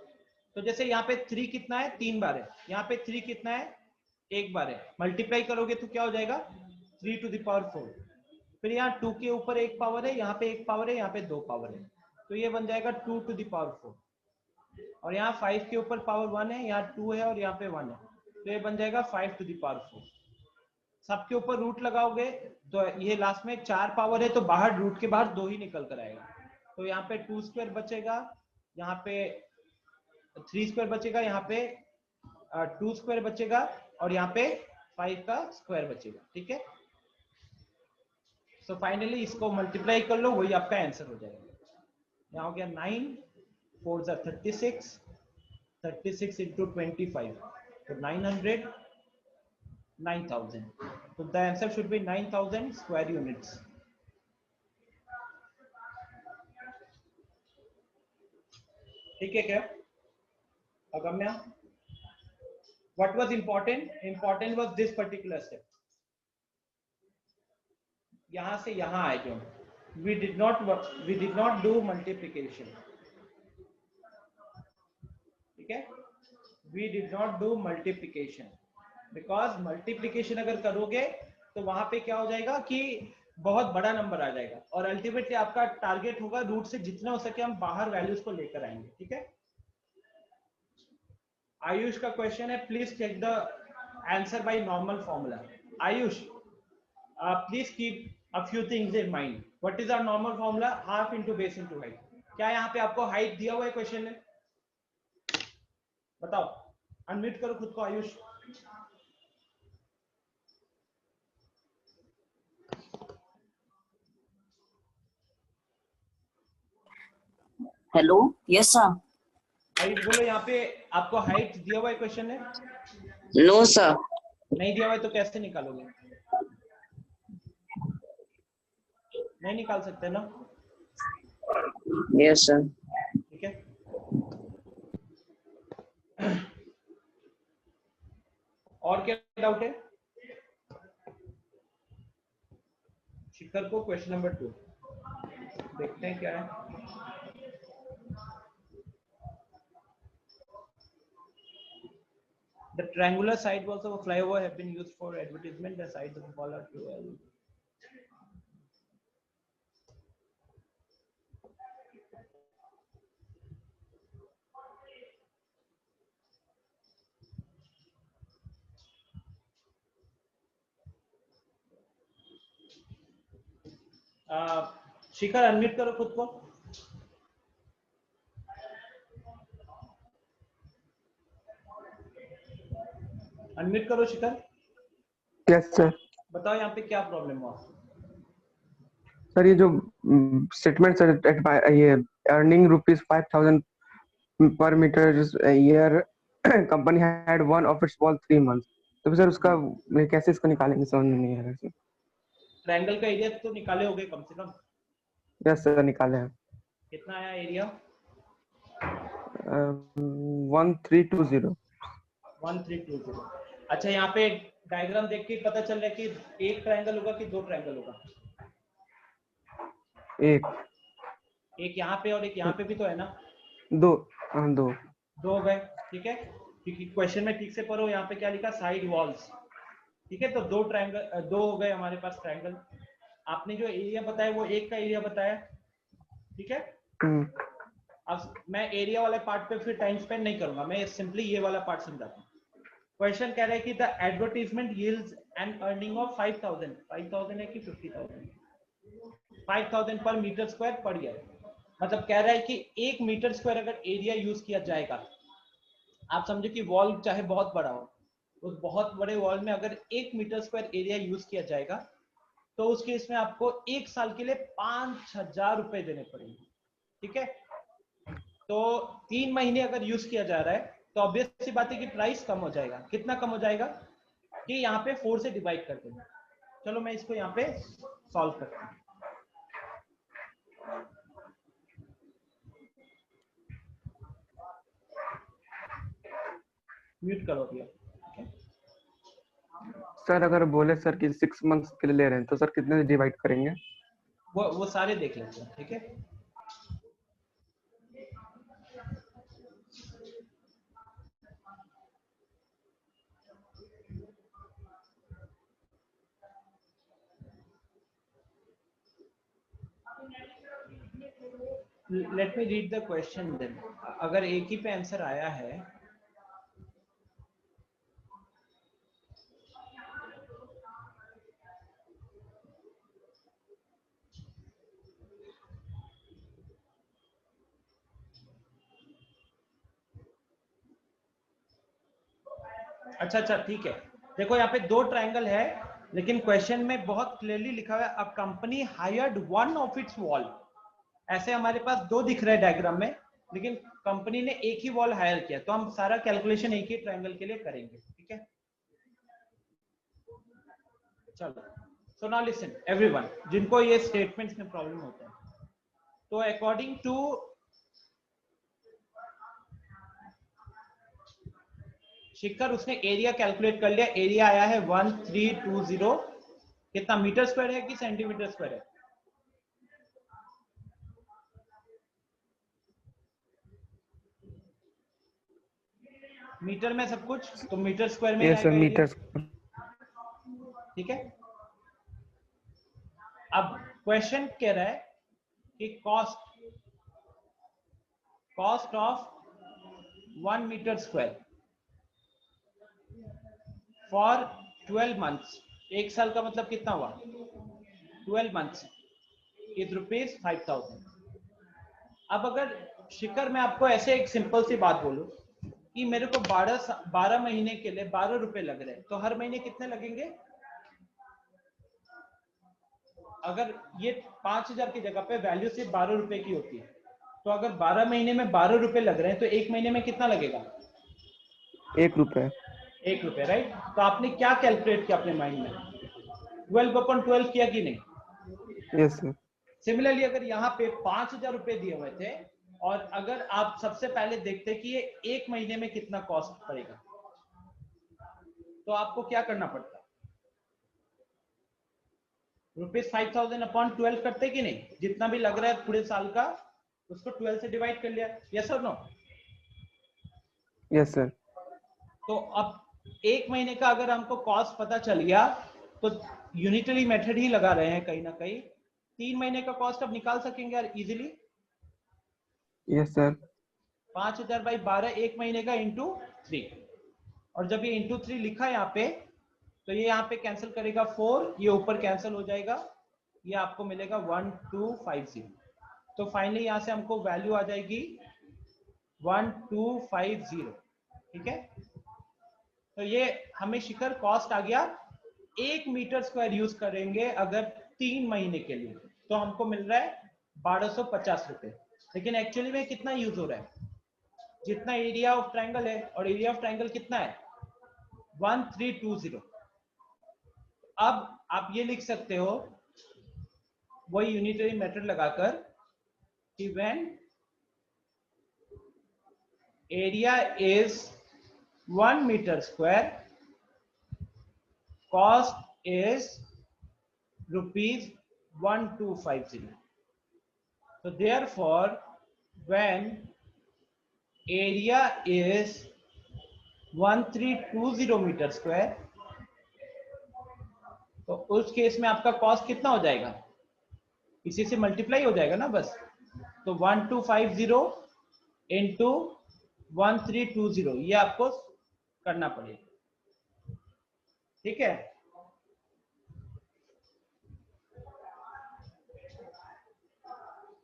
तो जैसे यहाँ पे 3 कितना है, 3 बार है, यहाँ पे 3 कितना है, 1 बार है, मल्टीप्लाई करोगे तो क्या हो जाएगा 3 to the power 4। फिर यहाँ 2 के ऊपर 1 पावर है, यहाँ पे 1 पावर है, यहाँ पे 2 पावर है, तो ये बन जाएगा 2 to the power 4। और यहाँ 5 के ऊपर पावर 1 है, यहाँ 2 है और यहाँ पे 1 है, तो ये बन जाएगा 5 to the power 4। सबके ऊपर रूट लगाओगे तो ये लास्ट में 4 पावर है, तो बाहर रूट के बाहर 2 ही निकल कर आएगा, तो यहाँ पे 2 स्क्वायर बचेगा, यहाँ पे 3 स्क्वायर बचेगा, यहाँ पे 2 स्क्वायर बचेगा, और यहाँ पे 5 का स्क्वायर बचेगा। ठीक है, सो फाइनली इसको मल्टीप्लाई कर लो, वही आपका आंसर हो जाएगा। यहाँ हो गया 9 4 जा 36, 36 into 25, तो 900, 9000, तो the answer should be 9000 square units. ठीक है क्या अगम्या? What was important? Important was this particular step. यहां से यहां आए जो we did not do multiplication. ठीक है, we did not do multiplication because multiplication अगर करोगे तो वहां पे क्या हो जाएगा कि बहुत बड़ा नंबर आ जाएगा, और अल्टीमेटली आपका टारगेट होगा रूट से जितना हो सके हम बाहर वैल्यूज को लेकर आएंगे। ठीक है, आयुष का क्वेश्चन है, please check the answer by normal formula. Ayush, please keep a few things in mind. What is our normal formula? Half into base into height. क्या यहाँ पे आपको हाइट दिया हुआ है क्वेश्चन में? बताओ, अनम्यूट करो खुद को Ayush. Hello, yes sir. Ayush बोलो, यहाँ पे आपको हाइट दिया हुआ है क्वेश्चन में? No sir. नहीं दिया हुआ है तो कैसे निकालोगे? नहीं निकाल सकते ना? Yes sir. ठीक है, और क्या डाउट है शिखर को? क्वेश्चन नंबर 2 देखते हैं क्या है। The triangular side walls of a flyover have been used for advertisement. The sides of the wall are 12. Shikhar unmute करो खुद को। अनम्यूट करो शिखर। Yes sir. बताओ यहाँ पे क्या प्रॉब्लम हुआ। सर ये जो स्टेटमेंट सर, ये earning ₹5,000 per meter year, company had one of its wall 3 months, तो सर उसका कैसे इसको निकालेंगे, समझ में नहीं आ रहा सर। ट्रायंगल का एरिया तो निकाले होगे कम से कम। यस सर, निकाले हैं। कितना आया एरिया? 1320। 1320। अच्छा, यहाँ पे डायग्राम देख के पता चल रहा है कि एक ट्रायंगल होगा कि दो ट्रायंगल होगा? एक यहाँ पे और एक यहाँ पे भी तो है ना? दो। हाँ, दो हो गए। ठीक है, क्योंकि क्वेश्चन में ठीक से पढ़ो, यहाँ पे क्या लिखा, साइड वॉल्स। ठीक है, तो दो ट्रायंगल, दो हो गए हमारे पास ट्रायंगल। आपने जो एरिया बताया वो एक का एरिया बताया। ठीक है, अब मैं एरिया वाले पार्ट पे फिर टाइम स्पेंड नहीं करूंगा, मैं सिंपली ये वाला पार्ट समझाता हूँ। क्वेश्चन कह रहा है कि the advertisement yields an earning of 5,000 है कि 50,000? 5,000 per metre square per year. मतलब कह रहा है कि 1 मीटर स्क्वायर अगर एरिया यूज किया जाएगा, आप समझो कि वॉल चाहे बहुत बड़ा हो, उस बहुत बड़े वॉल में अगर 1 मीटर स्क्वायर एरिया यूज किया जाएगा तो उस केस में आपको 1 साल के लिए 5,000 रुपए देने पड़ेंगे। ठीक है, तो 3 महीने अगर यूज किया जा रहा है तो ऑब्वियस सी बात है कि प्राइस कम हो जाएगा। कितना कम हो जाएगा कि यहाँ पे 4 से डिवाइड कर देंगे। चलो मैं इसको यहाँ पे सॉल्व करता हूँ। म्यूट करो भैया। सर अगर बोले सर कि 6 months के लिए ले रहे हैं तो सर कितने से डिवाइड करेंगे? वो सारे देख लेते हैं। ठीक है, let me read the question then. अगर एक ही पे आंसर आया है अच्छा ठीक है, देखो यहाँ पे दो ट्रायंगल है, लेकिन क्वेश्चन में बहुत क्लियरली लिखा हुआ है a company hired one of its wall. ऐसे हमारे पास दो दिख रहे हैं डायग्राम में, लेकिन कंपनी ने एक ही वॉल हायर किया, तो हम सारा कैलकुलेशन एक ही ट्रायंगल के लिए करेंगे। ठीक है, चलो। सो नाउ लिसन एवरीवन, जिनको ये स्टेटमेंट्स में प्रॉब्लम होता है, तो अकॉर्डिंग टू शिखर, उसने एरिया कैलकुलेट कर लिया। एरिया आया है 1320। कितना मीटर स्क्वायर है कि सेंटीमीटर स्क्वायर है? मीटर में सब कुछ, तो मीटर स्क्वायर में यस सर, मीटर। ठीक है, अब क्वेश्चन कह रहा है कि cost of 1 metre square for 12 months, एक साल का मतलब कितना हुआ, 12 months इज ₹5,000। अब अगर शिखर मैं आपको ऐसे एक सिंपल सी बात बोलूं कि मेरे को 12 महीने के लिए 12 रुपए लग रहे हैं, तो हर महीने कितने लगेंगे? अगर ये 5,000 की जगह पे वैल्यू सिर्फ 12 रुपए की होती है, तो अगर 12 महीने में 12 रुपए लग रहे हैं तो एक महीने में कितना लगेगा? 1 रुपए। 1 रुपए, राइट। तो आपने क्या कैलकुलेट किया अपने माइंड में? 12/12 किया कि नहीं? Yes sir. सिमिलरली अगर यहाँ पे 5,000 रुपए दिए हुए थे और अगर आप सबसे पहले देखते कि ये एक महीने में कितना कॉस्ट पड़ेगा, तो आपको क्या करना पड़ता? ₹5,000/12 करते कि नहीं? जितना भी लग रहा है पूरे साल का, उसको 12 से डिवाइड कर लिया। यस और नो? Yes sir. तो अब एक महीने का अगर हमको कॉस्ट पता चल गया तो यूनिटरी मेथड ही लगा रहे हैं कहीं ना कहीं। 3 महीने का कॉस्ट अब निकाल सकेंगे यार इजीली। Yes sir. 5,000/12 एक महीने का इंटू 3, और जब ये इंटू 3 लिखा है यहाँ पे, तो ये यहाँ पे कैंसिल करेगा 4, ये ऊपर कैंसिल हो जाएगा, ये आपको मिलेगा 1250। तो फाइनली यहाँ से हमको वैल्यू आ जाएगी 1250। ठीक है, तो ये हमें शिखर कॉस्ट आ गया 1 मीटर स्क्वायर यूज करेंगे अगर 3 महीने के लिए, तो हमको मिल रहा है 1250 रुपए। लेकिन एक्चुअली में कितना यूज हो रहा है, जितना एरिया ऑफ ट्रायंगल है, और एरिया ऑफ ट्रायंगल कितना है 1320। अब आप ये लिख सकते हो वही यूनिटरी मेथड लगाकर कि when area is 1 metre square, cost is ₹1250। So therefore, when area is 1320 metre square, तो उस केस में आपका कॉस्ट कितना हो जाएगा, इसी से मल्टीप्लाई हो जाएगा ना बस। तो 1250 इंटू 1320 ये आपको करना पड़ेगा। ठीक है,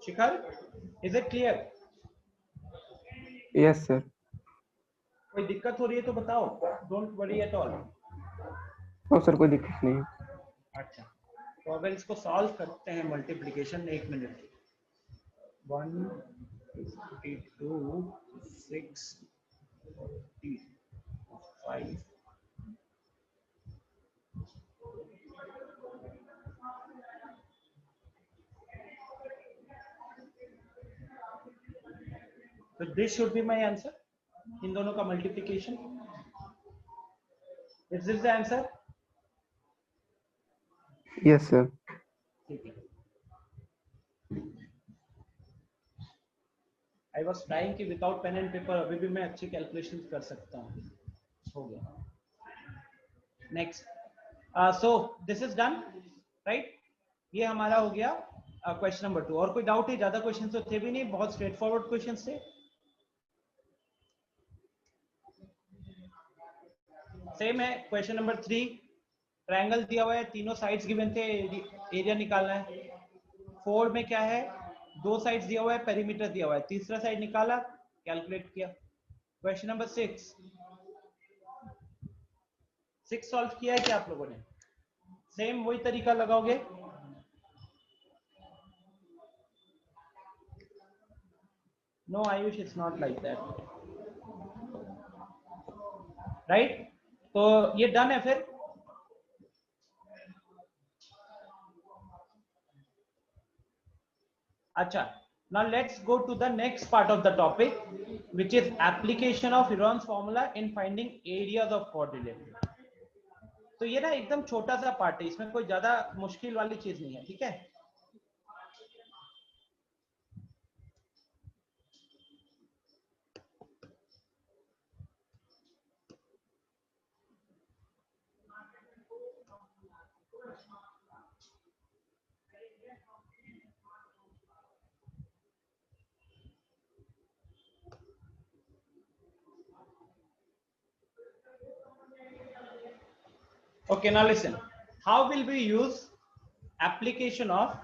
Shikhar, is it clear? Yes sir. कोई दिक्कत हो रही है तो बताओ, डोंट वरी एट ऑल। तो सर कोई दिक्कत नहीं है। अच्छा, तो अगर इसको सॉल्व करते हैं मल्टीप्लिकेशन, 1 मिनट। 152 6 45 तो this should be my answer, इन दोनों का multiplication. Is this the answer? Yes sir. ठीक है, आई वॉज ट्राइंग कि विदाउट पेन एंड पेपर अभी भी मैं अच्छी कैलकुलेशन कर सकता हूँ। हो गया। Next, so this is done, right? ये हमारा हो गया क्वेश्चन नंबर 2। और कोई डाउट है? ज्यादा क्वेश्चन तो थे भी नहीं, बहुत स्ट्रेट फॉरवर्ड क्वेश्चन थे। सेम है क्वेश्चन नंबर 3। ट्रायंगल दिया हुआ है, तीनों साइड्स गिवन थे, एरिया निकालना है। 4 में क्या है, 2 साइड्स दिया हुआ है, पेरीमीटर दिया हुआ है, तीसरा साइड निकाला, कैलकुलेट किया। क्वेश्चन नंबर 6 सॉल्व किया है क्या आप लोगों ने? सेम वही तरीका लगाओगे? No Ayush, it's not like that, right? तो ये डन है फिर। अच्छा, now let's go to the next part of the topic, which is application of Heron's formula in finding areas of quadrilateral। तो ये ना एकदम छोटा सा पार्ट है, इसमें कोई ज्यादा मुश्किल वाली चीज नहीं है। ठीक है, okay, now listen, how will we use application of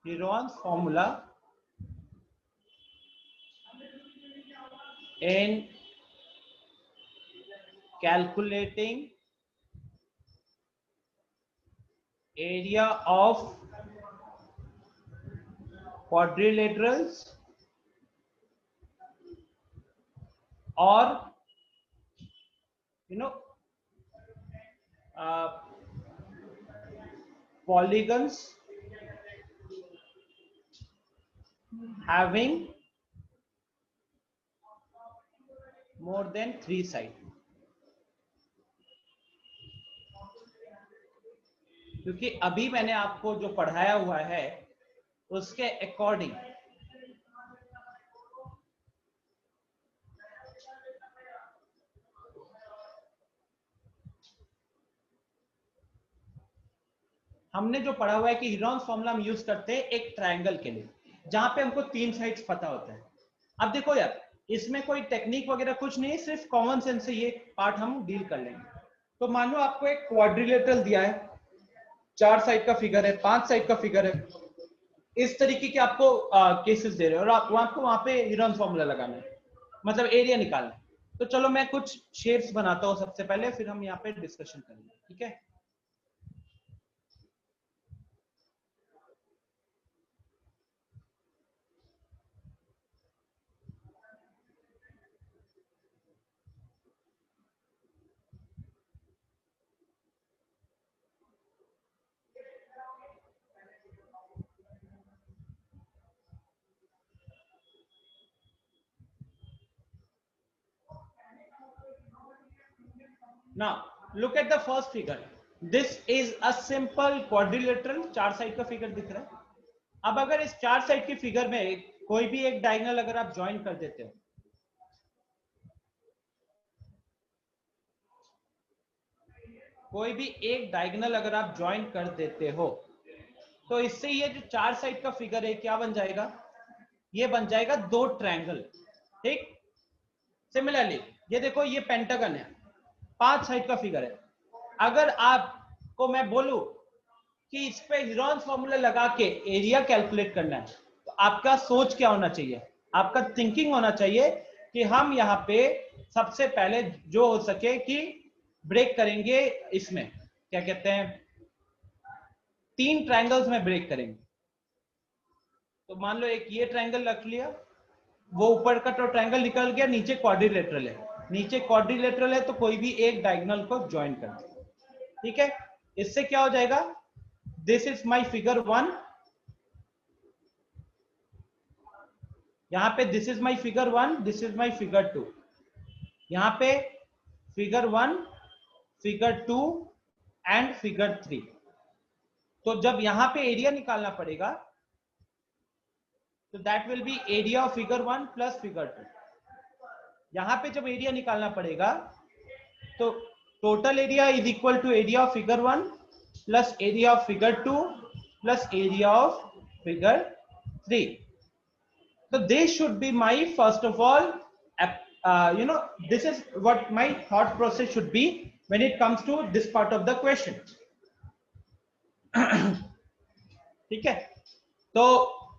Heron's formula in calculating area of quadrilaterals or polygons having more than 3 sides। क्योंकि अभी मैंने आपको जो पढ़ाया हुआ है उसके अकॉर्डिंग हमने जो पढ़ा हुआ है कि हीरोन्स फॉर्मूला हम यूज करते हैं एक ट्रायंगल के लिए। जहां पे हमको 3 साइड्स पता होता है। अब देखो यार, इसमें कोई टेक्निक वगैरह कुछ नहीं है, सिर्फ कॉमन सेंस से ये पार्ट हम डील कर लेंगे। तो मान लो आपको एक क्वाड्रिलेटरल दिया है, 4 साइड का फिगर है, 5 साइड का फिगर है, इस तरीके के आपको केसेस दे रहे हो और आपको वहां पे हीरोन फॉर्मूला लगाना है, मतलब एरिया निकालना है। तो चलो मैं कुछ शेप्स बनाता हूँ सबसे पहले, फिर हम यहाँ पे डिस्कशन करेंगे, ठीक है। Now look at the first figure. This is a simple quadrilateral, 4 side का फिगर दिख रहा है। अब अगर इस 4 साइड की फिगर में कोई भी एक डायगोनल अगर आप ज्वाइन कर देते हो, कोई भी एक डायगोनल अगर आप ज्वाइन कर देते हो, तो इससे ये जो 4 साइड का फिगर है क्या बन जाएगा, ये बन जाएगा 2 ट्रायंगल, ठीक। सिमिलरली ये देखो, ये पेंटागन है, 5 साइड का फिगर है। अगर आपको मैं बोलूं कि इस पे हीरोन फॉर्मूला लगा के एरिया कैलकुलेट करना है, तो आपका सोच क्या होना चाहिए, आपका थिंकिंग होना चाहिए कि हम यहाँ पे सबसे पहले जो हो सके कि ब्रेक करेंगे, इसमें क्या कहते हैं, 3 ट्रायंगल्स में ब्रेक करेंगे। तो मान लो एक ये ट्रायंगल रख लिया, वो ऊपर का तो ट्रायंगल निकल गया, नीचे क्वाड्रिलेटरल है, नीचे क्वाड्रिलेटरल है तो कोई भी एक डायगोनल को ज्वाइन कर दो, ठीक है। इससे क्या हो जाएगा, दिस इज माई फिगर 1, यहां पे this is my figure 1, this is my figure 2, यहां पे फिगर 1, फिगर 2 एंड फिगर 3। तो जब यहां पे एरिया निकालना पड़ेगा, तो that will be area of figure 1 plus figure 2। यहां पे जब एरिया निकालना पड़ेगा, तो total area is equal to area of figure 1 plus area of figure 2 plus area of figure 3। So this should be my, first of all, this is what my thought process should be when it comes to this part of the question. ठीक है। तो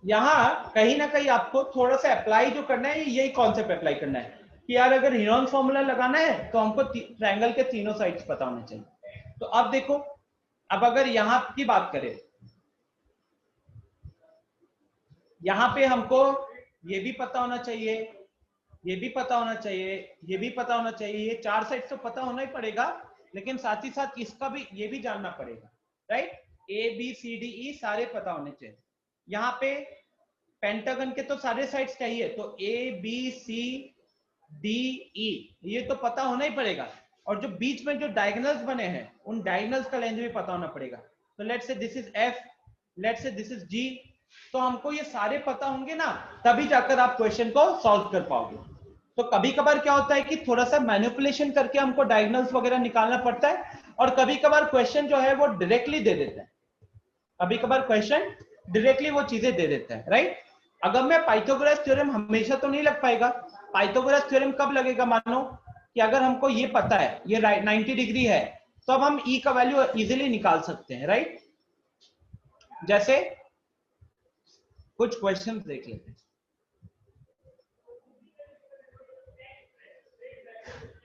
यहाँ कहीं ना कहीं आपको थोड़ा सा अप्लाई जो करना है, यही कॉन्सेप्ट अप्लाई करना है कि यार अगर हीरोन फॉर्मूला लगाना है तो हमको ट्रायंगल के तीनों साइड्स पता होने चाहिए। तो अब देखो, अब अगर यहाँ की बात करें, यहाँ पे हमको ये भी पता होना चाहिए, ये भी पता होना चाहिए, ये भी पता होना चाहिए, ये 4 साइड तो पता होना ही पड़ेगा, लेकिन साथ ही साथ इसका भी ये भी जानना पड़ेगा, right. A B C D E सारे पता होने चाहिए। यहाँ पे पेंटागन के तो सारे साइड्स चाहिए, तो ए बी सी डी ई ये तो पता होना ही पड़ेगा, और जो बीच में जो डायगोनल्स बने हैं उन डायगोनल्स का लेंथ भी पता होना पड़ेगा। तो let's say this is F, let's say this is G, तो हमको ये सारे पता होंगे ना, तभी जाकर आप क्वेश्चन को सॉल्व कर पाओगे। तो कभी कभार क्या होता है कि थोड़ा सा मैनिपुलेशन करके हमको डायगोनल्स वगैरह निकालना पड़ता है, और कभी कभार क्वेश्चन जो है वो डायरेक्टली दे देता है, कभी कभार क्वेश्चन डायरेक्टली वो चीजें दे देता है, राइट। अगर मैं पाइथागोरस थ्योरम हमेशा तो नहीं लग पाएगा। पाइथागोरस थ्योरम कब लगेगा, मानो कि अगर हमको ये पता है ये 90 डिग्री है, तो अब हम ई का वैल्यू इजीली निकाल सकते हैं, राइट। जैसे कुछ क्वेश्चन देख लेते हैं।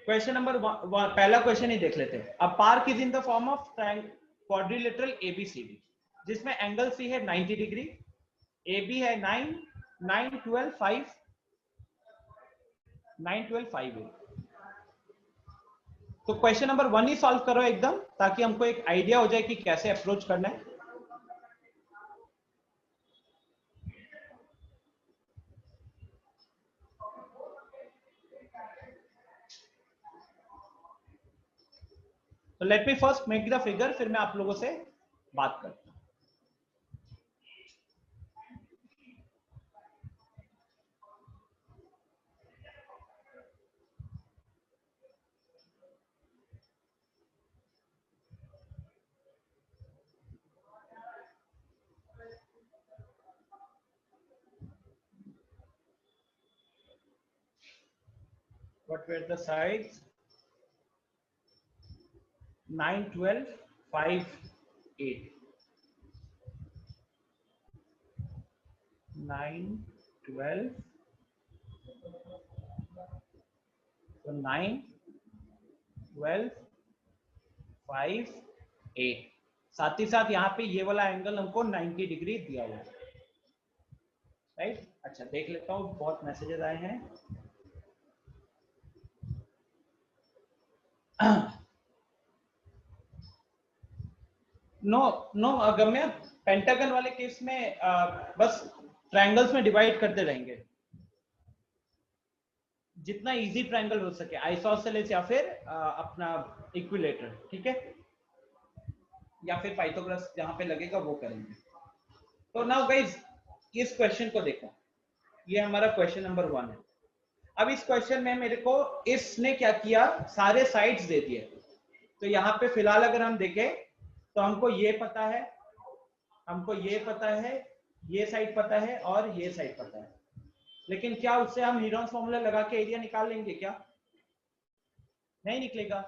क्वेश्चन नंबर 1, पहला क्वेश्चन ही देख लेते हैं। A park is in the form of quadrilateral ABCD, जिसमें एंगल सी है 90 डिग्री, ए बी है 9, 9, 12, 5, 9, 12, 5 है। तो क्वेश्चन नंबर 1 ही सॉल्व करो एकदम, ताकि हमको एक आइडिया हो जाए कि कैसे अप्रोच करना है। तो let me first make the figure, फिर मैं आप लोगों से बात करता हूं। What were the sides? 9, 12, 5, 8. 9, 12. So 9, 12, 5, 8. साथ ही साथ यहाँ पे ये वाला एंगल हमको 90 डिग्री दिया हुआ है, राइट? अच्छा, देख लेता हूँ, बहुत मैसेजेस आए हैं। नो अगम्य, पेंटागन वाले केस में बस ट्रायंगल्स में डिवाइड करते रहेंगे, जितना इजी ट्रायंगल हो सके, आइसोसेलेस या फिर अपना इक्विलेटर, ठीक है, या फिर पाइथागोरस जहां पे लगेगा वो करेंगे। तो नाउ गाइस, इस क्वेश्चन को देखो, ये हमारा क्वेश्चन नंबर 1 है। अब इस क्वेश्चन में मेरे को इसने क्या किया, सारे साइड्स दे दिए। तो यहाँ पे फिलहाल अगर हम देखें तो हमको ये पता है, हमको ये पता है, ये साइड पता है और ये साइड पता है, लेकिन क्या उससे हम हीरोन्स फॉर्मूला लगा के एरिया निकाल लेंगे क्या? नहीं निकलेगा।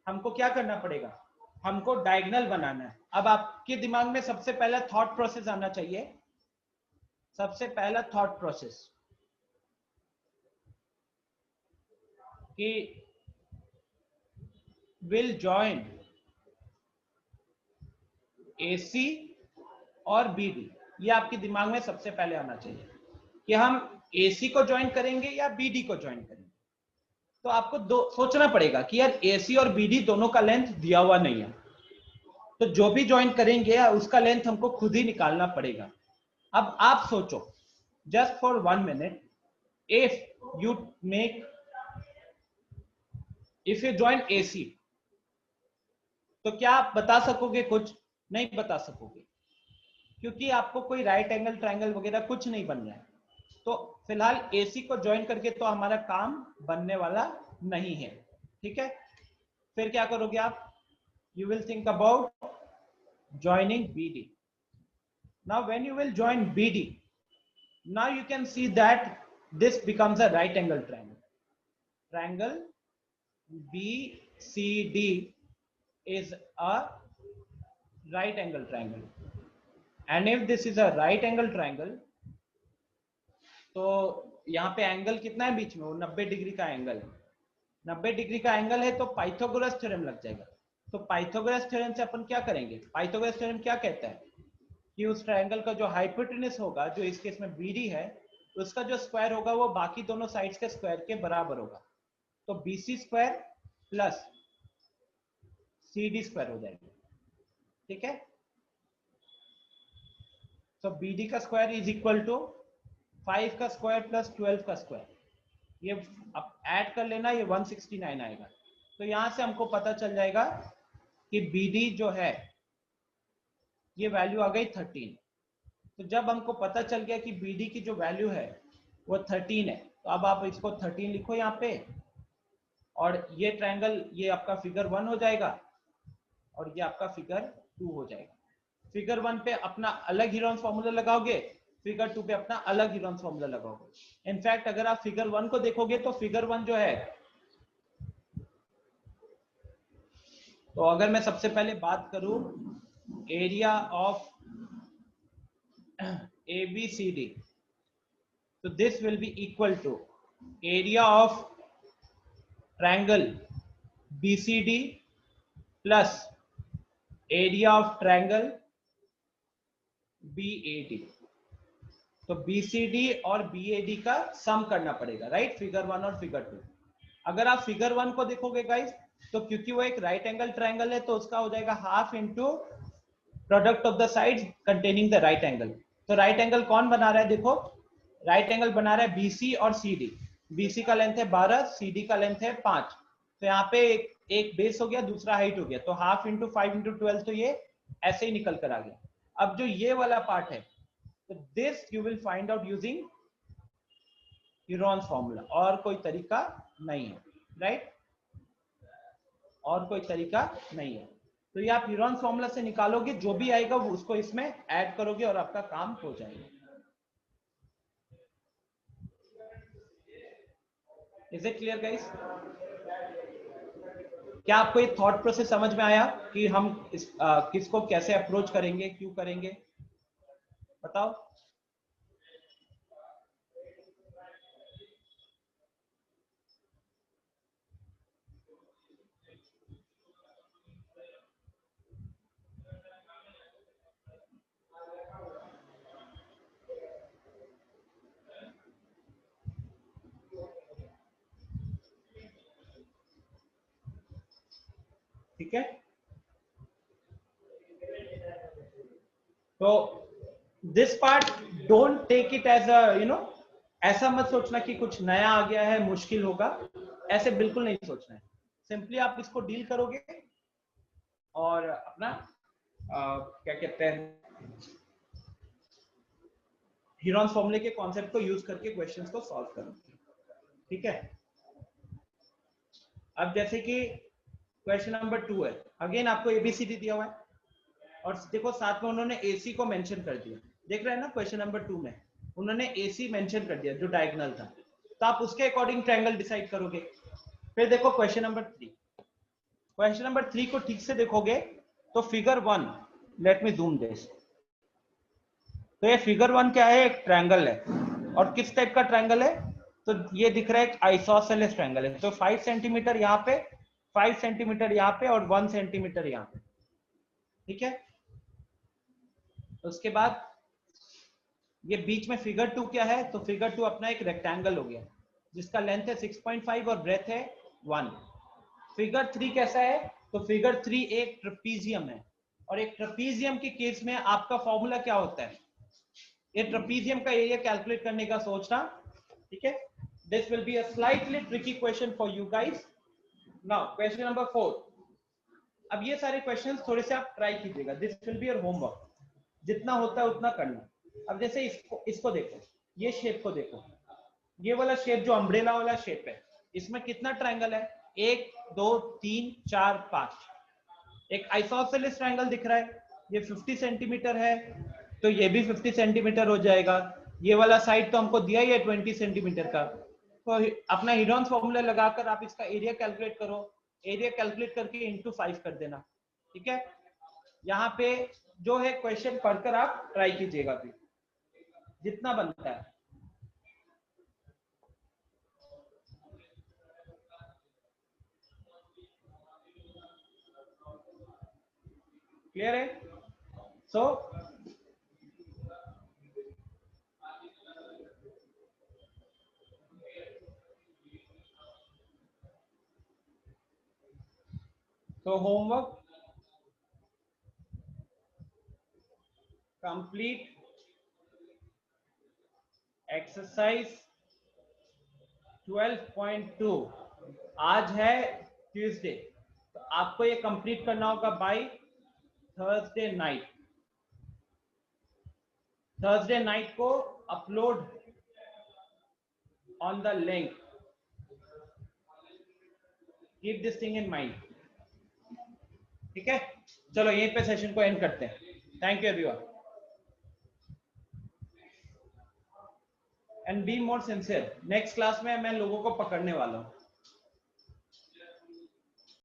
हमको क्या करना पड़ेगा, हमको डायगोनल बनाना है। अब आपके दिमाग में सबसे पहला थॉट प्रोसेस आना चाहिए, सबसे पहला थॉट प्रोसेस कि विल जॉइन AC और BD, ये आपके दिमाग में सबसे पहले आना चाहिए कि हम AC को ज्वाइन करेंगे या BD को ज्वाइन करेंगे। तो आपको दो सोचना पड़ेगा कि यार AC और BD दोनों का लेंथ दिया हुआ नहीं है, तो जो भी ज्वाइन करेंगे उसका लेंथ हमको खुद ही निकालना पड़ेगा। अब आप सोचो, just for 1 minute, if you join AC, तो क्या आप बता सकोगे? कुछ नहीं बता सकोगे, क्योंकि आपको कोई राइट एंगल ट्रायंगल वगैरह कुछ नहीं बन रहा है। तो फिलहाल AC को ज्वाइन करके तो हमारा काम बनने वाला नहीं है, ठीक है। फिर क्या करोगे आप? You will think about joining BD. Now when you will join BD, now you can see that this becomes a right angle triangle. Triangle BCD is a right angle triangle, and if this is a right angle triangle, तो यहाँ पे angle कितना है बीच में? वो 90 degree का angle है। 90 degree का एंगल है तो पाइथागोरस थ्योरम लग जाएगा। तो पाइथागोरस थ्योरम से अपन क्या करेंगे? पाइथागोरस थ्योरम क्या कहता है कि उस ट्रायंगल का जो हाइपोटेनस होगा, जो इस केस में BD है, उसका जो स्क्वायर होगा वो बाकी दोनों साइड्स के स्क्वायर के बराबर होगा। तो BC square plus CD square हो जाएगा, ठीक है। तो BD का स्क्वायर इज इक्वल टू 5 का स्क्वायर प्लस 12 का स्क्वायर, ये अब ऐड कर लेना, ये 169 आएगा। तो यहां से हमको पता चल जाएगा कि BD जो है ये वैल्यू आ गई 13। तो जब हमको पता चल गया कि BD की जो वैल्यू है वो 13 है, तो अब आप इसको 13 लिखो यहाँ पे, और ये ट्रायंगल ये आपका फिगर 1 हो जाएगा और ये आपका फिगर 2 हो जाएगा। फिगर 1 पे अपना अलग हीरोन्स फॉर्मूला लगाओगे, फिगर 2 पे अपना अलग हीरोन्स फॉर्मूला लगाओगे। इनफैक्ट अगर आप फिगर 1 को देखोगे तो फिगर 1 जो है, तो अगर मैं सबसे पहले बात करूं एरिया ऑफ ABCD, तो this will be equal to area of triangle BCD plus area of triangle BAD। तो BCD और BAD का सम करना पड़ेगा, राइट? फिगर 1 और फिगर 2। अगर आप फिगर 1 को देखोगे गाइस, तो क्योंकि वो एक राइट एंगल ट्रायंगल है, तो उसका हो जाएगा half into product of the sides containing the right angle. तो राइट एंगल कौन बना रहा है? देखो, राइट एंगल बना रहा है BC और CD। BC का लेंथ है 12, CD का लेंथ है 5। तो यहाँ पे एक बेस हो गया, दूसरा हाइट हो गया, तो हाफ इंटू 5 इंटू 12, तो ये ऐसे ही निकल कर आ गया। अब जो ये वाला पार्ट है, तो this you will find out using Heron's formula, और कोई तरीका नहीं है, राइट? और कोई तरीका नहीं है। तो ये आप हीरोन्स फॉर्मूला से निकालोगे, जो भी आएगा वो उसको इसमें ऐड करोगे और आपका काम हो जाएगा। Is it clear guys? क्या आपको ये थॉट प्रोसेस समझ में आया कि हम किसको कैसे अप्रोच करेंगे, क्यों करेंगे? बताओ। ठीक है, तो this part don't take it as a ऐसा मत सोचना कि कुछ नया आ गया है, मुश्किल होगा, ऐसे बिल्कुल नहीं सोचना है। सिंपली आप इसको डील करोगे और अपना क्या कहते हैं, हीरोन्स फॉर्मूले के कॉन्सेप्ट को यूज करके क्वेश्चंस को सॉल्व करोगे। ठीक है, अब जैसे कि क्वेश्चन नंबर 2 है, अगेन आपको एबीसीडी दिया हुआ है और देखो साथ में उन्होंने एसी को मेंशन कर दिया, देख रहे हैं ना? क्वेश्चन नंबर 2 में उन्होंने एसी मेंशन कर दिया जो डायगोनल था, तो आप उसके अकॉर्डिंग ट्रायंगल डिसाइड करोगे। फिर देखो क्वेश्चन नंबर 3, क्वेश्चन नंबर 3 को ठीक से देखोगे तो figure 1, let me zoom this, तो ये फिगर 1 क्या है? एक ट्रायंगल है, और किस टाइप का ट्रायंगल है? तो ये दिख रहा है एक आइसोसेलेस ट्रायंगल है, तो 5 सेंटीमीटर यहाँ पे, 5 सेंटीमीटर यहाँ पे और 1 सेंटीमीटर यहाँ पे। ठीक है, उसके बाद ये बीच में फिगर 2 क्या है? तो फिगर 2 अपना एक रेक्टेंगल हो गया जिसका लेंथ है 6.5 और ब्रेथ है 1। फिगर 3 कैसा है? तो फिगर 3 एक ट्रेपीजियम है, और एक ट्रेपीजियम के केस में आपका फॉर्मूला क्या होता है? ये ट्रेपीजियम का एरिया कैलकुलेट करने का सोचना। ठीक है, this will be a slightly tricky question for you guys. Now question number 4, अब ये सारे क्वेश्चंस थोड़े से आप ट्राई कीजिएगा, this will be your homework, जितना होता है उतना करना। अब जैसे इसको देखो, ये शेप को देखो, ये वाला शेप जो अम्ब्रेला वाला शेप है, इसमें कितना ट्रायंगल है? 1 2 3 4 5। एक आइसोसेलेस ट्रायंगल दिख रहा है, ये 50 सेंटीमीटर है, तो ये भी 50 सेंटीमीटर हो जाएगा। ये वाला साइड तो हमको दिया ही है 20 सेंटीमीटर का, तो अपना हीरोन्स फॉर्मूला लगाकर आप इसका एरिया कैलकुलेट करो, एरिया कैलकुलेट करके इंटू 5 कर देना। ठीक है, यहाँ पे जो है क्वेश्चन पढ़कर आप ट्राई कीजिएगा भी जितना बनता है। क्लियर है? सो होमवर्क कंप्लीट, एक्सरसाइज 12.2। आज है ट्यूसडे, तो आपको ये कंप्लीट करना होगा by Thursday night. Thursday night को upload on the link, keep this thing in mind. ठीक है, चलो यहीं पे सेशन को एंड करते हैं। Thank you everyone and be more sincere. Next class में मैं लोगों को पकड़ने वाला हूं।